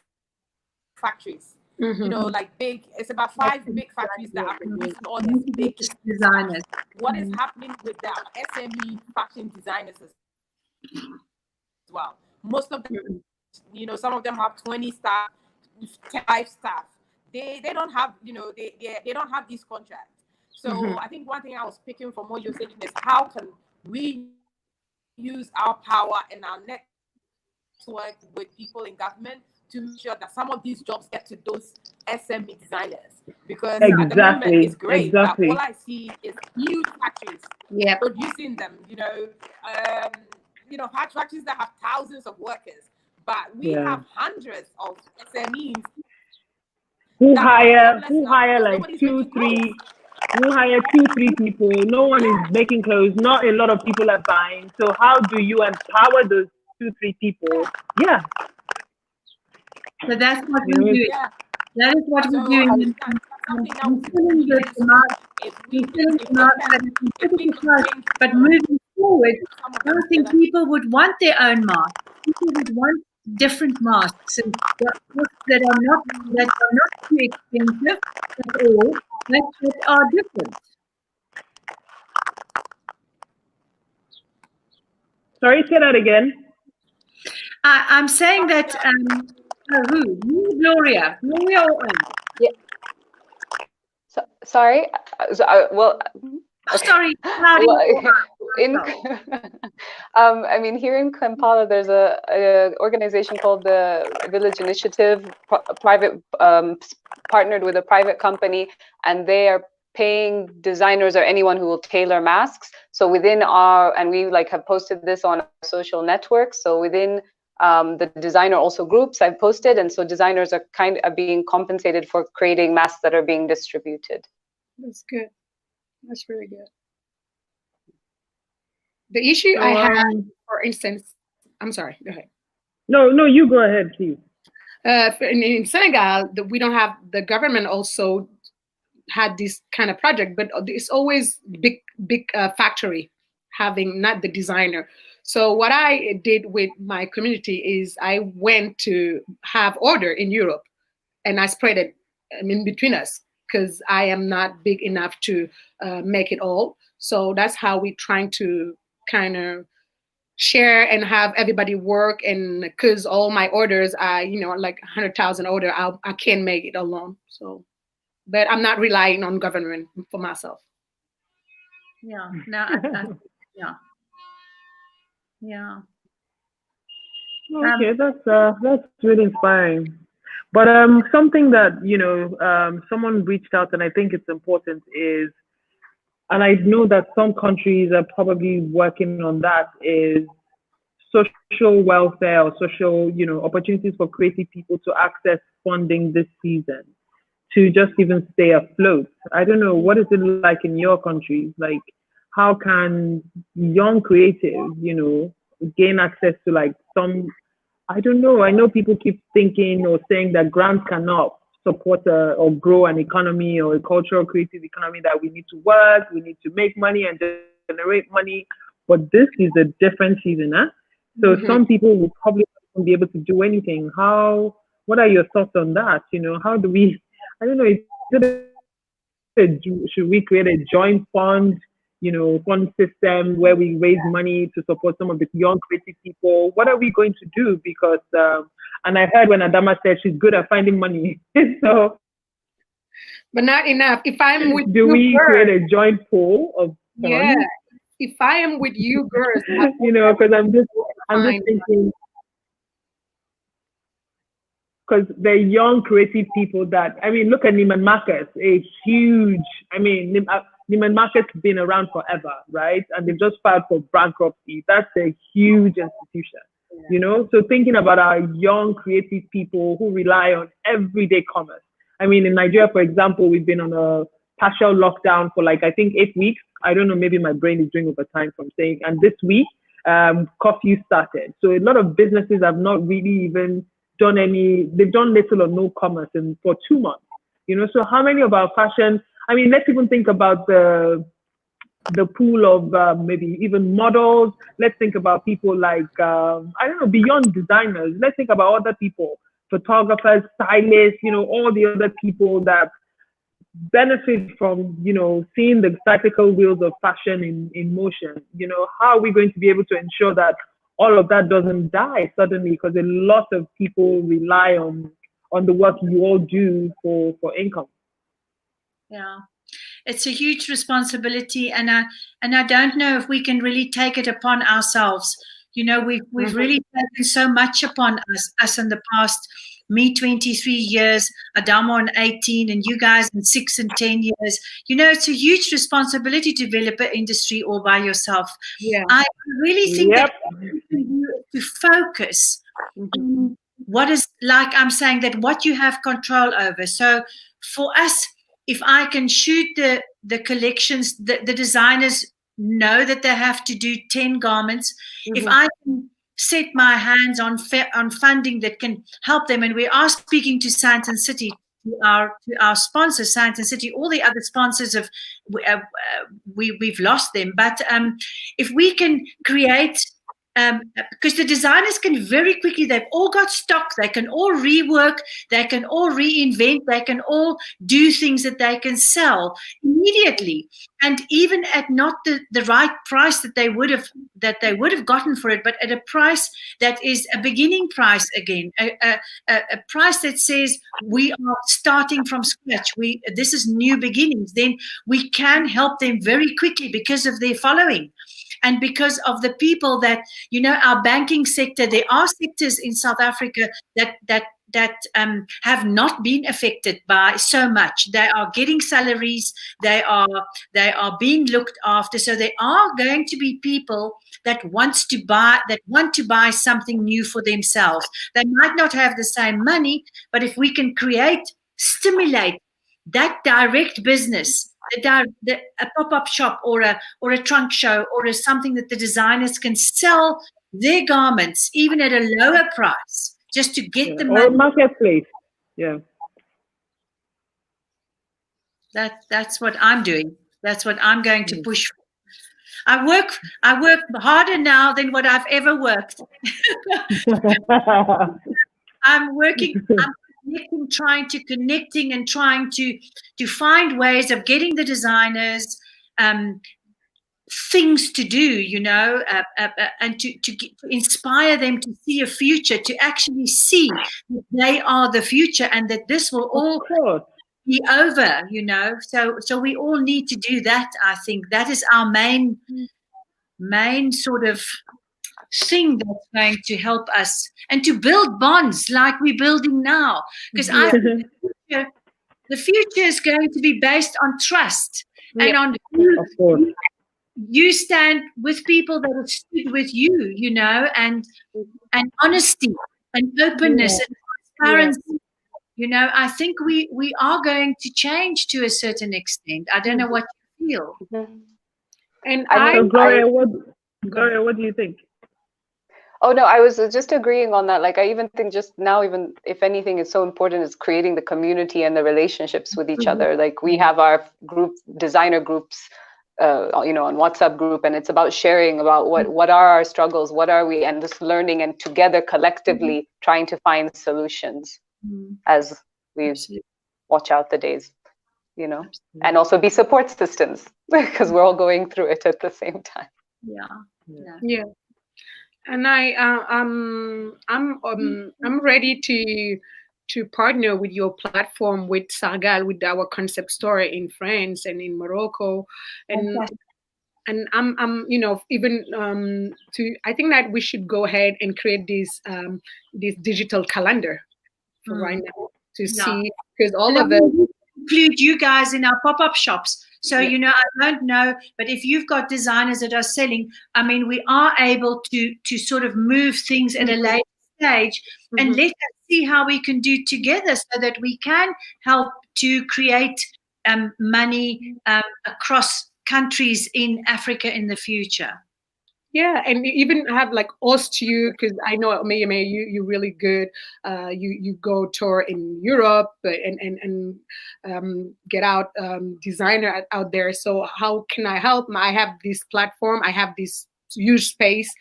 factories. Like it's about 5 big factories that are producing all these big designers. What is happening with the SME fashion designers as well? Most of them, some of them have 20 staff, 5 staff. They don't have, they don't have these contracts. So I think one thing I was picking from what you're saying is how can we use our power and our network with people in government to make sure that some of these jobs get to those SME designers, because at the moment it's great, but all I see is huge factories producing them, factories that have thousands of workers, but we have hundreds of SMEs who hire like two, three people. No one is making clothes. Not a lot of people are buying. So how do you empower those 2-3 people? Yeah. So that's what we do. Yeah. That is what we're doing. But moving forward, I think people would want their own mask. People would want different masks and that are not too expensive at all, that are different. Sorry, say that again. I'm saying that who? Gloria or yeah. Sorry. Well. Okay. Sorry. I mean, here in Kampala, there's a organization called the Village Initiative, partnered with a private company, and they are paying designers or anyone who will tailor masks. So within and we like have posted this on our social networks. So within the designer also groups I've posted, and so designers are being compensated for creating masks that are being distributed. That's good. That's really good. The issue I had, for instance, I'm sorry, go ahead. No, you go ahead, please. In Senegal, we don't have, the government also had this kind of project, but it's always big factory having not the designer. So what I did with my community is I went to have order in Europe, and I spread it in between us, because I am not big enough to make it all. So that's how we're trying to kind of share and have everybody work. And because all my orders are, like 100,000 order, I can't make it alone. So, but I'm not relying on government for myself. Yeah. No. Yeah. Okay, that's really inspiring. But something that someone reached out, and I think it's important is, and I know that some countries are probably working on that, is social welfare or social opportunities for creative people to access funding this season to just even stay afloat. I don't know, what is it like in your countries? Like, how can young creatives, gain access to like some, I don't know. I know people keep thinking or saying that grants cannot support or grow an economy or a cultural creative economy, that we need to work, we need to make money and generate money. But this is a different season, huh? So some people will probably not be able to do anything. What are your thoughts on that? How do we, I don't know, should we create a joint fund, fund system where we raise money to support some of the young creative people? What are we going to do? Because, and I heard when Adama said she's good at finding money. So, but not enough. If I'm with do we create a joint pool of funds? Yeah. If I am with you girls, because I'm just thinking, because they're young creative people that, look at Neiman Marcus, a huge, Neiman Marcus has been around forever, right? And they've just filed for bankruptcy. That's a huge institution, So thinking about our young creative people who rely on everyday commerce. In Nigeria, for example, we've been on a partial lockdown for I think 8 weeks. I don't know, maybe my brain is doing overtime from saying, and this week, curfew started. So a lot of businesses have not really even done they've done little or no commerce for 2 months, So how many of our fashion, let's even think about the pool of maybe even models. Let's think about people like, beyond designers. Let's think about other people, photographers, stylists, all the other people that benefit from, seeing the cyclical wheels of fashion in motion. How are we going to be able to ensure that all of that doesn't die suddenly? Because a lot of people rely on the work you all do for income. Yeah, it's a huge responsibility, and I don't know if we can really take it upon ourselves. We've really taken so much upon us in the past. Me 23 years, Adama on 18, and you guys in 6 and 10 years. It's a huge responsibility to develop an industry all by yourself. Yeah. I really think that to focus on what is, like I'm saying, that what you have control over. So for us, if I can shoot the collections, the designers know that they have to do 10 garments. If I can set my hands on funding that can help them, and we are speaking to Sandton City, to our sponsors, Sandton City, all the other sponsors of we've lost them, but if we can create, because the designers can very quickly, they've all got stock, they can all rework, they can all reinvent, they can all do things that they can sell immediately, and even at not the right price that they would have gotten for it, but at a price that is a beginning price again, a price that says we are starting from scratch, this is new beginnings. Then we can help them very quickly because of their following. And because of the people that, our banking sector, there are sectors in South Africa that have not been affected by so much. They are getting salaries. They are being looked after. So there are going to be people that want to buy something new for themselves. They might not have the same money, but if we can stimulate that direct business, a pop-up shop or a trunk show or something that the designers can sell their garments even at a lower price, just to get the money. Or marketplace. Yeah. That's what I'm doing. That's what I'm going to push for. I work harder now than what I've ever worked. I'm trying to find ways of getting the designers things to do, and to inspire them to see a future, to actually see that they are the future and that this will all be over, So we all need to do that. I think that is our main sort of thing that's going to help us, and to build bonds like we're building now, because I think the future is going to be based on trust and on you stand with people that have stood with you, and honesty and openness and transparency. I think we are going to change to a certain extent. I don't know what you feel. And Gloria, what do you think? Oh, no, I was just agreeing on that. Like, I even think just now, even if anything is so important is creating the community and the relationships with each other. Like, we have our designer groups, on WhatsApp group, and it's about sharing about what are our struggles, what are we, and just learning and together collectively trying to find solutions as we watch out the days, and also be support systems because we're all going through it at the same time. Yeah. And I'm ready to partner with your platform, with Sargal, with our concept store in France and in Morocco, and I'm even I think that we should go ahead and create this digital calendar for right now to see, because all of it include you guys in our pop-up shops. So, I don't know, but if you've got designers that are selling, I mean, we are able to sort of move things at a later stage, and let us see how we can do together so that we can help to create money across countries in Africa in the future. Yeah, and even have like host you, because I know Omoyemi, you're really good. You go tour in Europe and get out designer out there. So how can I help? I have this platform. I have this huge space,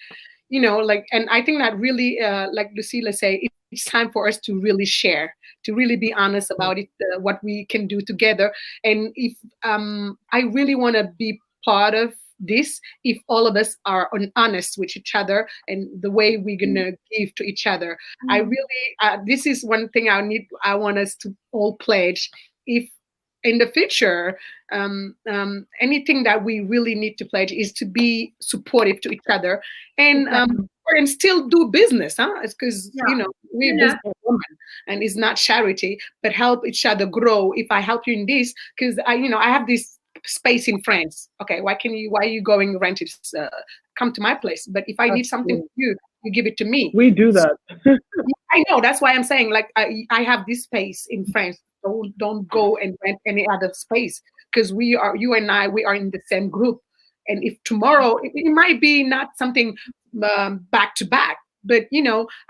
and I think that really, like Lucilla say, it's time for us to really share, to really be honest about it, what we can do together. And if I really want to be part of this, if all of us are honest with each other and the way we're gonna give to each other. I really this is one thing I want us to all pledge. If in the future anything that we really need to pledge is to be supportive to each other and still do business, it's because we're businesswomen and it's not charity, but help each other grow. If I help you in this, because I have this space in France. Okay, why are you going rent it? Come to my place. But if I need something from you, you give it to me. We do that. I know, that's why I'm saying, like, I have this space in France. Don't go and rent any other space, because you and I, we are in the same group. And if tomorrow, it might be not something back to back, but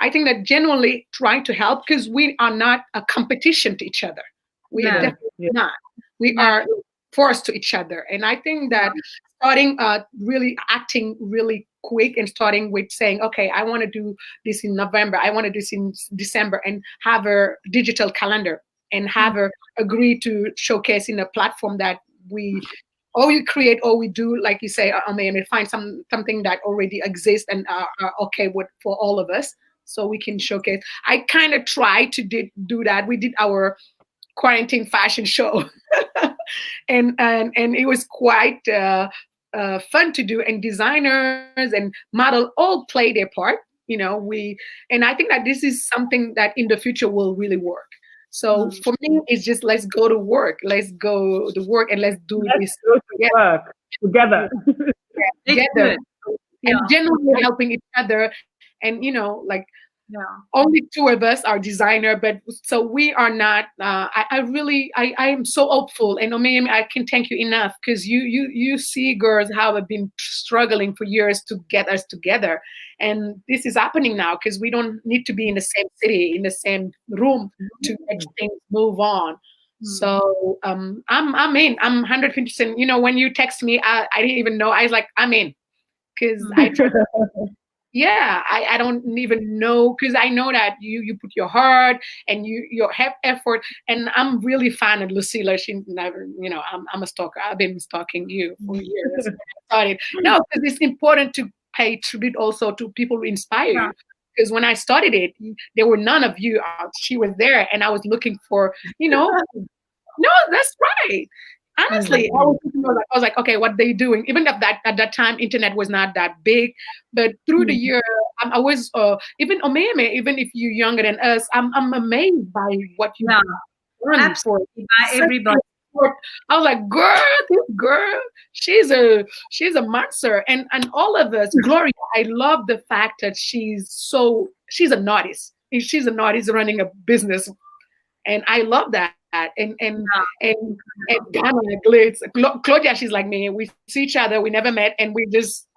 I think that genuinely trying to help, because we are not a competition to each other. We are definitely not. We are forced to each other. And I think that starting really acting really quick and starting with saying, okay, I want to do this in November, I want to do this in December, and have a digital calendar, and have her agree to showcase in a platform that we create, or we do, like you say, and find something that already exists and are okay with for all of us, so we can showcase. I kind of tried to do that. We did our quarantine fashion show, and it was quite fun to do, and designers and model all play their part. And I think that this is something that in the future will really work. So for me, it's just, let's go to work. Let's go to work, and let's do this together. Together. And genuinely helping each other. And, only two of us are designer, but so we are not, I am so hopeful. And Omoyemi, I can thank you enough, because you see girls how have been struggling for years to get us together. And this is happening now, because we don't need to be in the same city, in the same room to make things move on. So I'm in. I'm 100%. When you text me, I didn't even know. I was like, I'm in, because I don't even know, because I know that you put your heart and your effort, and I'm really fan of Lucilla. She never, I'm a stalker. I've been stalking you for years. Because it's important to pay tribute also to people who inspire you. Because when I started it, there were none of you. She was there, and I was looking for, no, that's right. Honestly, I was like, okay, what they doing? Even at that time, internet was not that big, but through the year, I was even Omoyemi, even if you're younger than us, I'm amazed by what you done for everybody. I was like, this girl, she's a monster, and all of us. Gloria, I love the fact that she's an artist. She's an artist running a business, and I love that. And Ghana, Glitz, Claudia, she's like me. We see each other, we never met, and we just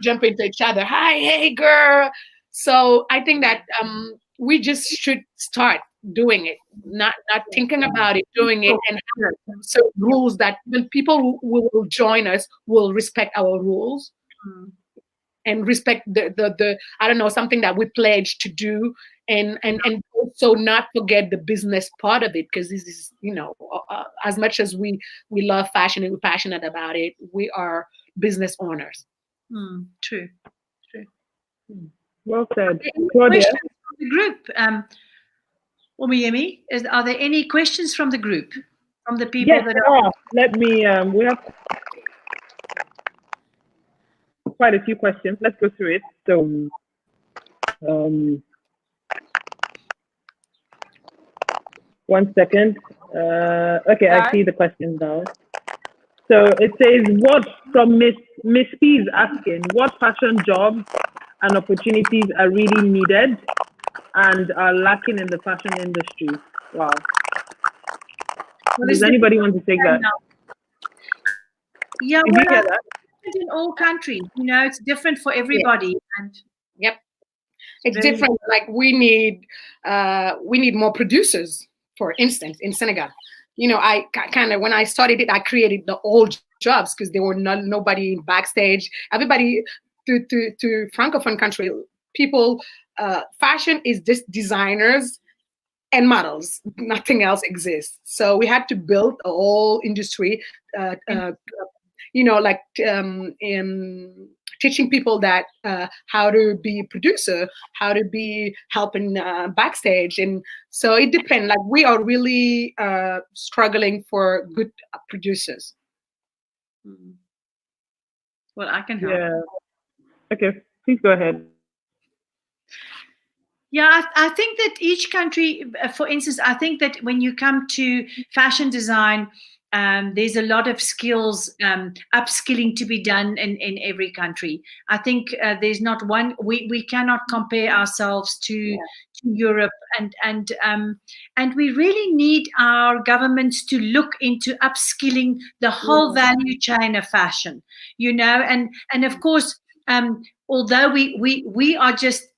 jump into each other. Hi, hey, girl. So I think that we just should start doing it, not thinking about it, doing it, and have certain rules that when people who will join us will respect our rules. And respect the I don't know, something that we pledge to do, and also not forget the business part of it, because this is, as much as we love fashion and we're passionate about it, we are business owners. True. Well said, Claudia. From the group, Omoyemi, are there any questions from the group, from the people that are? Let me. We have quite a few questions. Let's go through it. So, one second. Okay, I see the question now. So it says, what from Miss P is asking, what fashion jobs and opportunities are really needed and are lacking in the fashion industry? Wow. Does anybody want to take that? Yeah, Did you hear that? In all countries, it's different for everybody. And it's different. Like we need more producers, for instance, in Senegal. I kind of, when I started it, I created the old jobs, because there were nobody backstage. Everybody to Francophone country, people, fashion is just designers and models. Nothing else exists. So we had to build a whole industry, in teaching people that how to be a producer, how to be helping backstage. And so it depends. Like we are really struggling for good producers. Well, I can help. Yeah. Okay, please go ahead. Yeah, I think that each country, for instance, I think that when you come to fashion design, There's a lot of skills, upskilling to be done in every country. I think there's not one. We cannot compare ourselves to Europe, and we really need our governments to look into upskilling the whole value chain of fashion. And of course, although we are just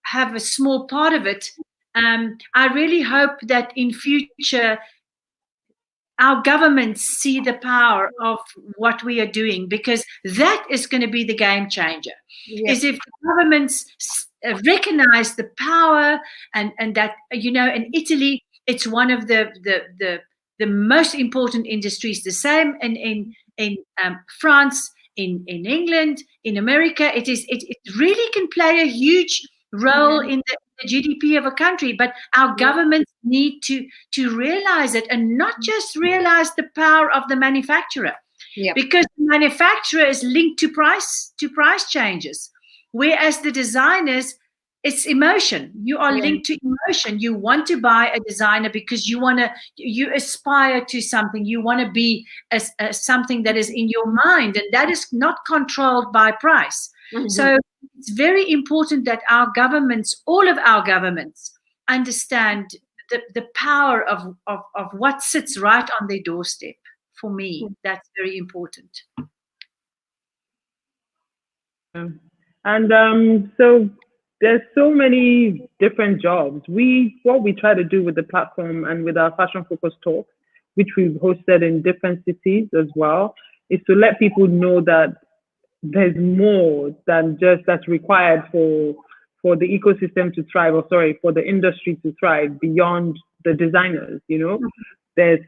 have a small part of it, I really hope that in future our governments see the power of what we are doing, because that is going to be the game changer. Is if the governments recognize the power, and that, in Italy, it's one of the most important industries. The same in France, in England, in America. It really can play a huge role in the GDP of a country, but our governments need to realize it, and not just realize the power of the manufacturer, because the manufacturer is linked to price changes, whereas the designers, it's emotion. You are linked to emotion. You want to buy a designer because you aspire to something. You want to be something that is in your mind, and that is not controlled by price. So it's very important that our governments, all of our governments, understand the power of what sits right on their doorstep. For me, that's very important. And so there's so many different jobs. What we try to do with the platform and with our Fashion Focus Talk, which we've hosted in different cities as well, is to let people know that there's more than just that's required for the ecosystem to thrive, or for the industry to thrive beyond the designers. There's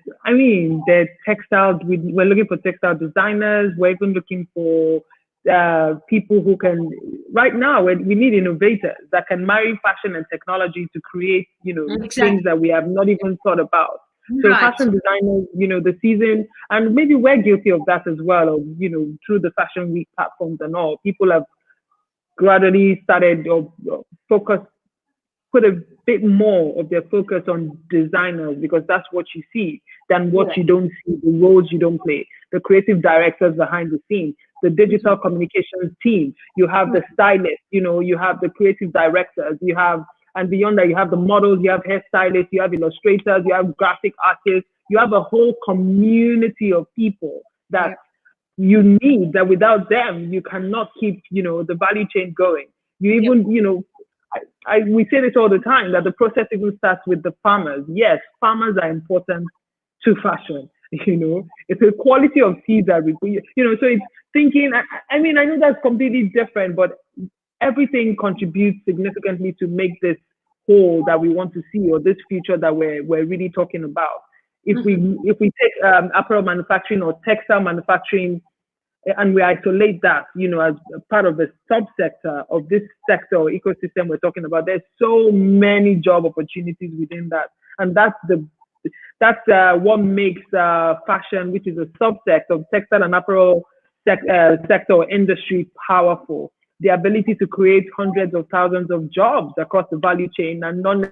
textiles. We're looking for textile designers. We're even looking for people who can. Right now, we need innovators that can marry fashion and technology to create, things that we have not even thought about. So fashion designers, the season, and maybe we're guilty of that as well, or, through the Fashion Week platforms and all, people have gradually started or put a bit more of their focus on designers, because that's what you see than what you don't see, the roles you don't play, the creative directors behind the scenes, the digital communications team, you have the stylists, you have the creative directors, and beyond that, you have the models, you have hairstylists, you have illustrators, you have graphic artists, you have a whole community of people that you need, that without them, you cannot keep, the value chain going. You even, we say this all the time, that the process even starts with the farmers. Yes, farmers are important to fashion. It's a quality of seeds that we, so it's thinking, I know that's completely different, but everything contributes significantly to make this whole that we want to see, or this future that we're really talking about. If we take apparel manufacturing or textile manufacturing, and we isolate that, as part of the subsector of this sector or ecosystem we're talking about, there's so many job opportunities within that, and that's what makes fashion, which is a subsect of textile and apparel sector or industry, powerful. The ability to create hundreds of thousands of jobs across the value chain, and not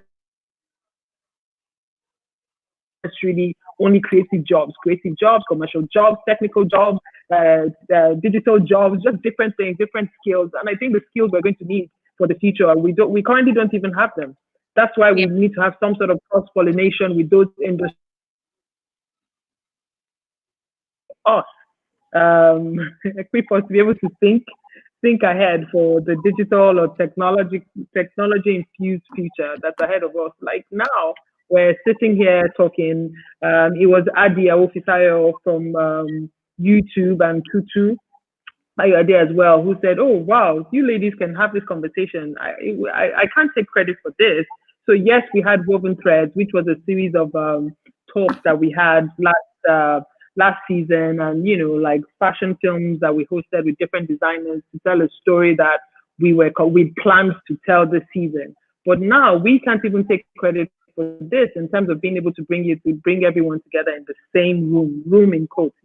necessarily only creative jobs, commercial jobs, technical jobs, digital jobs, just different things, different skills. And I think the skills we're going to need for the future, we currently don't even have them. That's why we need to have some sort of cross-pollination with those industries. Equip us to be able to think ahead for the digital or technology infused future that's ahead of us. Like now, we're sitting here talking. It was Adi Awofisayo from YouTube and Tutu, my idea as well, who said, "Oh wow, you ladies can have this conversation. I can't take credit for this." So yes, we had Woven Threads, which was a series of talks that we had last season, and like fashion films that we hosted with different designers to tell a story that we planned to tell this season. But now we can't even take credit for this in terms of being able to bring everyone together in the same room in quotes.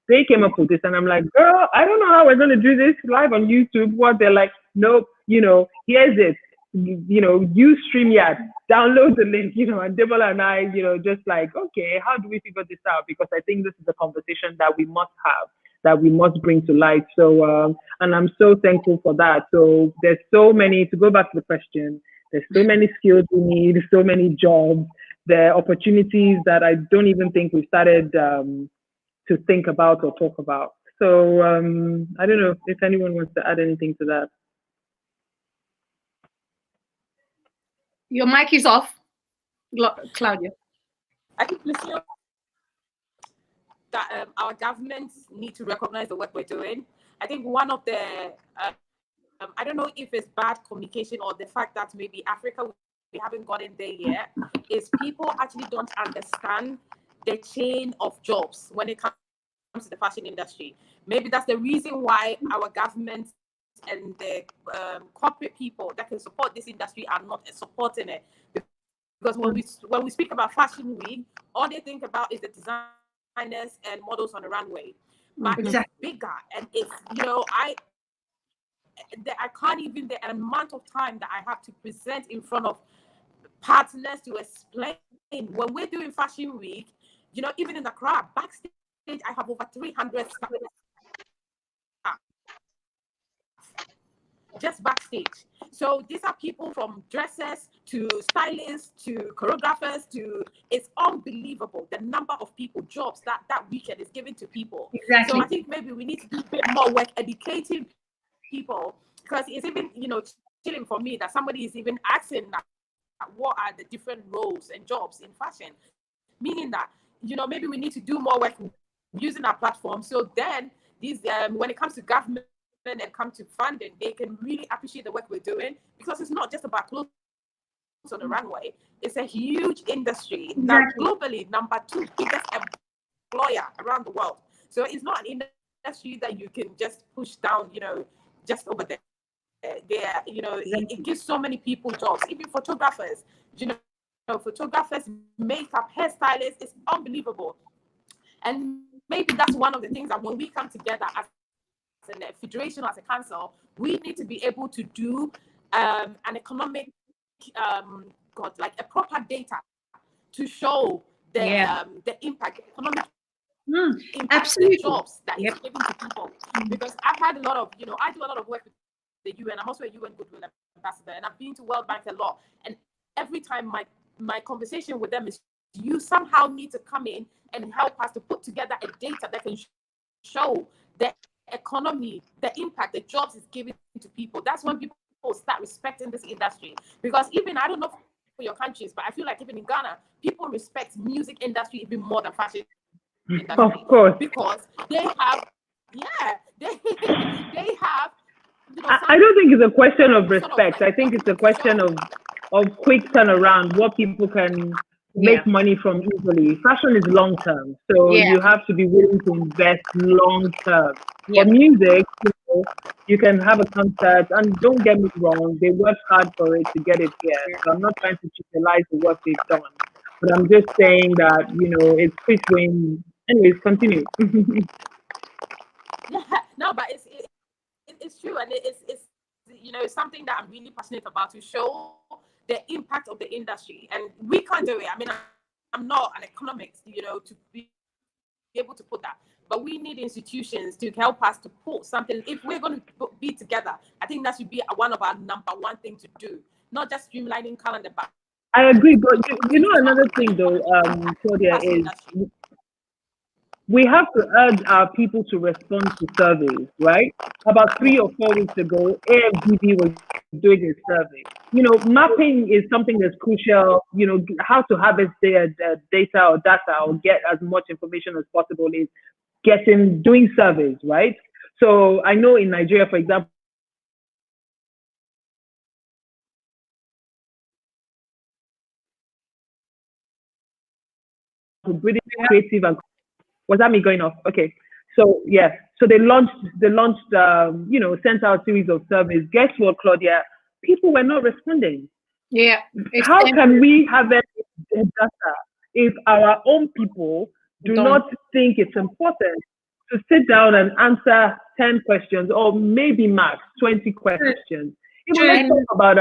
They came up with this, and I'm like, girl, I don't know how we're going to do this live on YouTube. What they're like, nope, here's it. use StreamYard, download the link, and Debola and I, just like, okay, how do we figure this out? Because I think this is a conversation that we must have, that we must bring to light. So, and I'm so thankful for that. So there's so many, to go back to the question, there's so many skills we need, so many jobs, there are opportunities that I don't even think we've started to think about or talk about. So I don't know if anyone wants to add anything to that. Your mic is off, Claudia. I think, Lucille, that our governments need to recognize the work we're doing. I think one of the, I don't know if it's bad communication or the fact that maybe Africa, we haven't gotten there yet, is people actually don't understand the chain of jobs when it comes to the fashion industry. Maybe that's the reason why our governments and the corporate people that can support this industry are not supporting it. Because when we speak about Fashion Week, all they think about is the designers and models on the runway. But it's bigger, and it's, I can't even, the amount of time that I have to present in front of partners to explain. When we're doing Fashion Week, even in the crowd, backstage, I have over 300 staff just backstage. So these are people from dressers to stylists to choreographers to, it's unbelievable the number of people, jobs that weekend is given to people. Exactly. So I think maybe we need to do a bit more work educating people, because it's even, chilling for me that somebody is even asking that what are the different roles and jobs in fashion, meaning that, maybe we need to do more work using our platform. So then these, when it comes to government and come to funding, they can really appreciate the work we're doing, because it's not just about clothes on the runway. It's a huge industry. Now, globally, number 2 biggest employer around the world. So it's not an industry that you can just push down, just over there. It gives so many people jobs, even photographers, photographers, makeup, hairstylists. It's unbelievable. And maybe that's one of the things that when we come together as a federation, as a council, we need to be able to do an economic, like a proper data to show the impact, the economic impact, absolutely, the jobs that it's giving to people. Because I've had a lot of, I do a lot of work with the UN. I'm also a UN Goodwill Ambassador, and I've been to World Bank a lot. And every time my conversation with them is, you somehow need to come in and help us to put together a data that can show the economy, the impact, the jobs it's giving to people. That's when people start respecting this industry. Because even, I don't know for your countries, but I feel like even in Ghana, people respect music industry even more than fashion industry. Of course. Because they have, they have, I don't think it's a question of respect. I think it's a question of quick turnaround, what people can make money from easily. Fashion is long term, so you have to be willing to invest long term. For music, you can have a concert, and don't get me wrong, they work hard for it to get it here. So I'm not trying to trivialize the work they've done, but I'm just saying that it's quick win. Anyways, continue. No, but it's true, and it's something that I'm really passionate about, to show the impact of the industry. And we can't do it. I mean, I'm not an economist, to be able to put that, but we need institutions to help us to put something. If we're going to be together, I think that should be one of our number one thing to do, not just streamlining calendar, but I agree. But another thing though, Claudia, is we have to urge our people to respond to surveys, right? About 3 or 4 weeks ago, AFDB was doing a survey. Mapping is something that's crucial. How to harvest their data or data or get as much information as possible is doing surveys, right? So I know in Nigeria, for example, British creative and was that me going off? Okay. So so they launched, sent out a series of surveys. Guess what, Claudia? People were not responding. Yeah. How can we have that data if our own people do not think it's important to sit down and answer 10 questions or maybe max 20 questions? Even let's talk about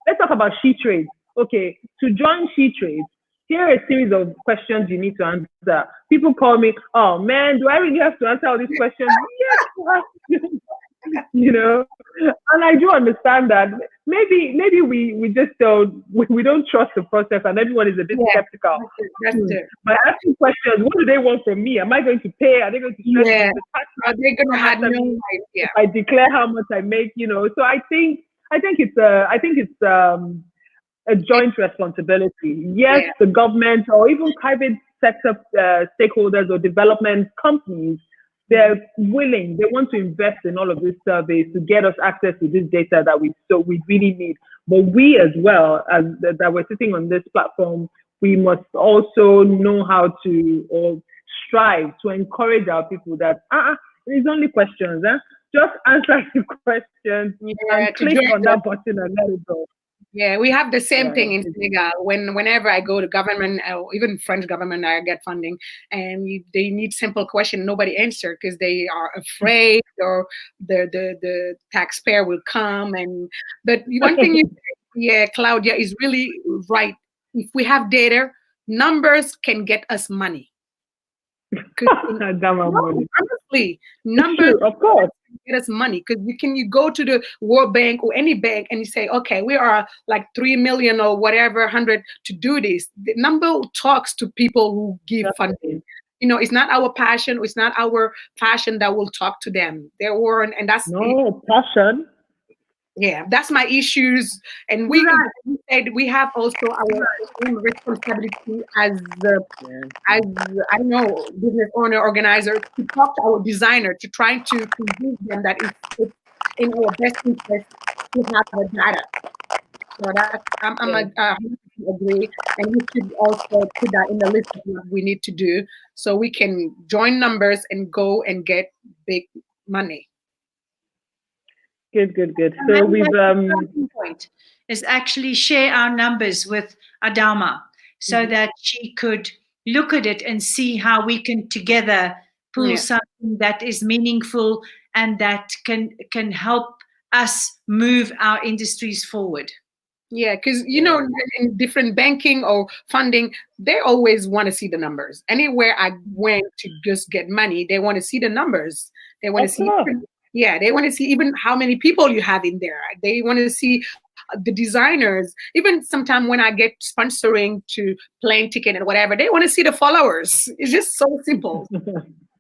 let's talk about She Trades. Okay, to join She Trades, here are a series of questions you need to answer. People call me, oh man, do I really have to answer all these questions? Yes, you have to. You know, and I do understand that maybe we just don't trust the process, and everyone is a bit skeptical. That's it. By asking questions, what do they want from me? Am I going to pay? Are they going to stress me with the tax? Are they going to have no idea? If I declare how much I make, you know. So I think it's a joint responsibility. Yes, the government or even private sector stakeholders or development companies, they're willing, they want to invest in all of these surveys to get us access to this data that we really need. But we as well, as that we're sitting on this platform, we must also know how to or strive to encourage our people that it's only questions, just answer the questions and click on that button and let it go. Yeah, we have the same thing in Senegal. Whenever I go to government, or even French government, I get funding, and they need simple question, nobody answer because they are afraid or the taxpayer will come. But one thing you say, Claudia, is really right. If we have data, numbers can get us money. Honestly, numbers of course get us money because you go to the World Bank or any bank and you say, okay, we are like 3 million or whatever 100 to do this. The number talks to people who give funding. You know, it's not our passion. It's not our passion that will talk to them. They weren't, and that's passion. Yeah, that's my issues. And we have also our own responsibility as I know, business owner, organizer, to talk to our designer, to try to convince them that it's in our best interest to have the data. So that I agree, and we should also put that in the list of what we need to do so we can join numbers and go and get big money. Good. So we've point is actually share our numbers with Adama so that she could look at it and see how we can together pull something that is meaningful and that can help us move our industries forward. Yeah, because you know, in different banking or funding, they always want to see the numbers. Anywhere I went to just get money, they want to see the numbers. They want to see. They want to see even how many people you have in there. They want to see the designers. Even sometimes when I get sponsoring to plane ticket and whatever, they want to see the followers. It's just so simple.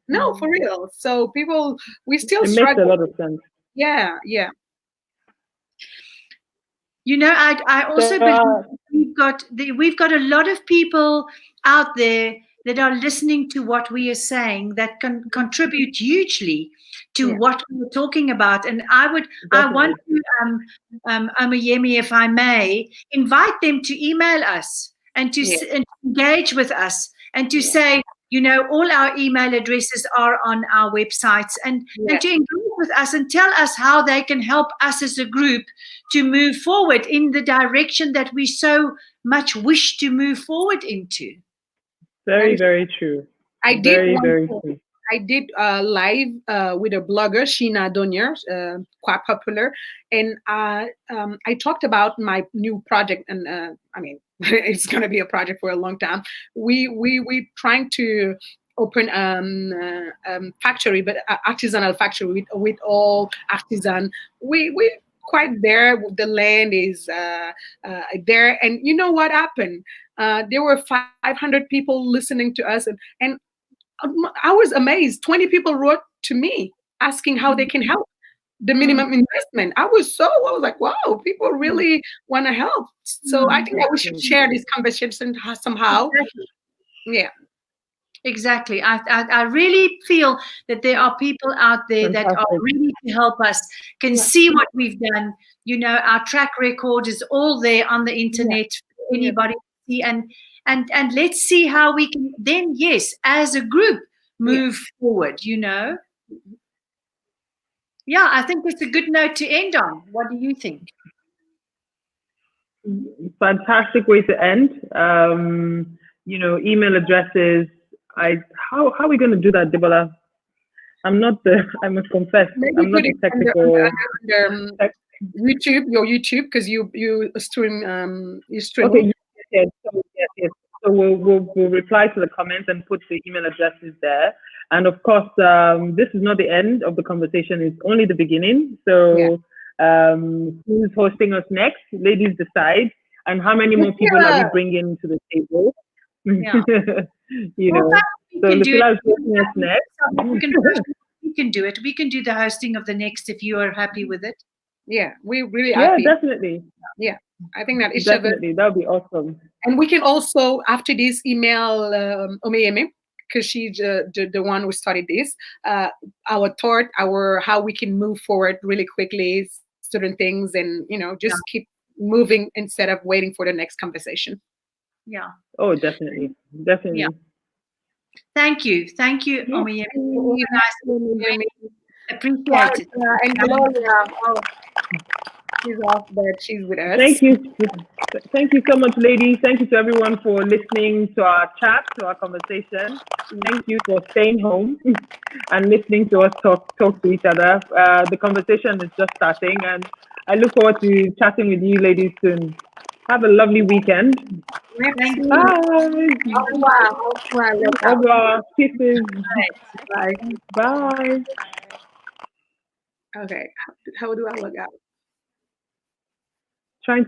No, for real. So people, we still struggle. It makes a lot of sense. Yeah. You know, I also believe we've got a lot of people out there that are listening to what we are saying that can contribute hugely to what we're talking about. And I want to, Omoyemi, if I may, invite them to email us and to engage with us and to say, you know, all our email addresses are on our websites and to engage with us and tell us how they can help us as a group to move forward in the direction that we so much wish to move forward into. Very, very true. I did live with a blogger, Sheena Donier, quite popular, and I talked about my new project, and I mean it's going to be a project for a long time. We trying to open factory, but artisanal factory with all artisan. We quite there. The land is there, and you know what happened? There were 500 people listening to us, and I was amazed. 20 people wrote to me asking how they can help the minimum investment. I was like, wow, people really want to help. So I think that we should share this conversation somehow. Yeah. Exactly. I really feel that there are people out there that are ready to help us, can see what we've done. You know, our track record is all there on the internet for anybody to see. And let's see how we can then, as a group, move forward, you know. Yeah, I think it's a good note to end on. What do you think? Fantastic way to end. You know, email addresses. How are we going to do that, Debola? I must confess, I'm not a technical. YouTube, your YouTube, because you stream Okay, yes. So we'll reply to the comments and put the email addresses there. And of course, this is not the end of the conversation; it's only the beginning. So, who's hosting us next? Ladies decide. And how many more people are we bringing to the table? Yeah. You know, so Lucilla is hosting us next. We can do it. We can do the hosting of the next if you are happy with it. Yeah, we're really happy. Yeah, definitely. Yeah, I think that definitely that would be awesome. And we can also, after this, email Omoyemi, because she's the one who started this. Our thought, how we can move forward really quickly, certain things, and just keep moving instead of waiting for the next conversation. Yeah. Oh, definitely. Yeah. Thank you, Omoyemi. Nice. Appreciate it. And Gloria, she's off, but she's with us. Thank you so much, ladies. Thank you to everyone for listening to our chat, to our conversation. Thank you for staying home and listening to us talk to each other. The conversation is just starting, and I look forward to chatting with you ladies soon. Have a lovely weekend. Thank you. Bye. Au revoir. Kisses. Bye. Bye. Okay. How do I log out?